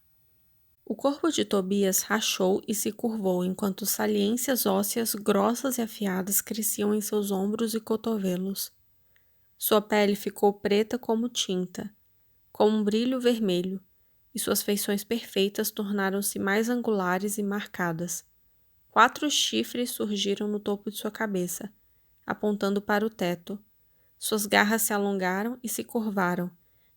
O corpo de Tobias rachou e se curvou enquanto saliências ósseas grossas e afiadas cresciam em seus ombros e cotovelos. Sua pele ficou preta como tinta, com um brilho vermelho, e suas feições perfeitas tornaram-se mais angulares e marcadas. 4 chifres surgiram no topo de sua cabeça, apontando para o teto. Suas garras se alongaram e se curvaram,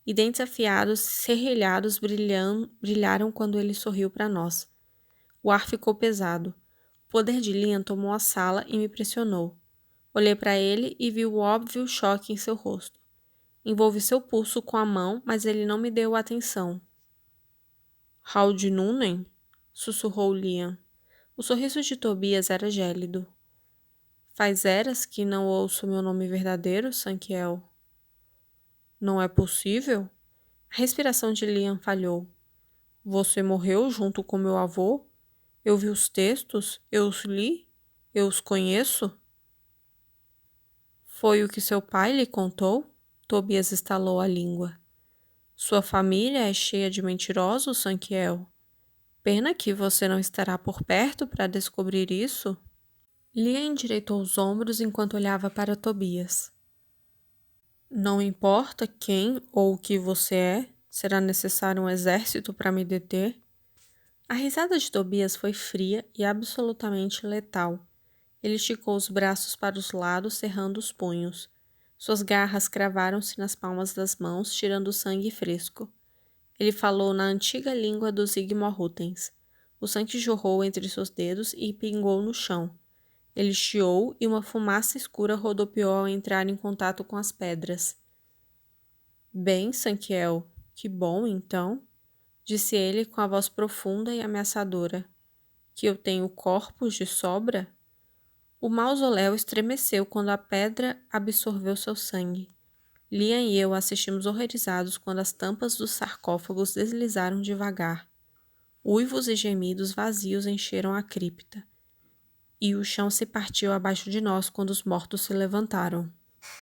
e dentes afiados e serrilhados brilharam quando ele sorriu para nós. O ar ficou pesado. O poder de Liam tomou a sala e me pressionou. Olhei para ele e vi o óbvio choque em seu rosto. Envolvi seu pulso com a mão, mas ele não me deu atenção. Howdy Noonan? Sussurrou Liam. O sorriso de Tobias era gélido. Faz eras que não ouço meu nome verdadeiro, Sankiel. Não é possível? A respiração de Liam falhou. Você morreu junto com meu avô? Eu vi os textos, eu os li, eu os conheço. Foi o que seu pai lhe contou? Tobias estalou a língua. Sua família é cheia de mentirosos, Sankiel. Pena que você não estará por perto para descobrir isso. Liam endireitou os ombros enquanto olhava para Tobias. Não importa quem ou o que você é, será necessário um exército para me deter? A risada de Tobias foi fria e absolutamente letal. Ele esticou os braços para os lados, cerrando os punhos. Suas garras cravaram-se nas palmas das mãos, tirando o sangue fresco. Ele falou na antiga língua dos Igmorrutens. O sangue jorrou entre seus dedos e pingou no chão. Ele chiou e uma fumaça escura rodopiou ao entrar em contato com as pedras. Bem, Sankiel, que bom, então, disse ele com a voz profunda e ameaçadora. Que eu tenho corpos de sobra? O mausoléu estremeceu quando a pedra absorveu seu sangue. Liam e eu assistimos horrorizados quando as tampas dos sarcófagos deslizaram devagar. Uivos e gemidos vazios encheram a cripta. E o chão se partiu abaixo de nós quando os mortos se levantaram.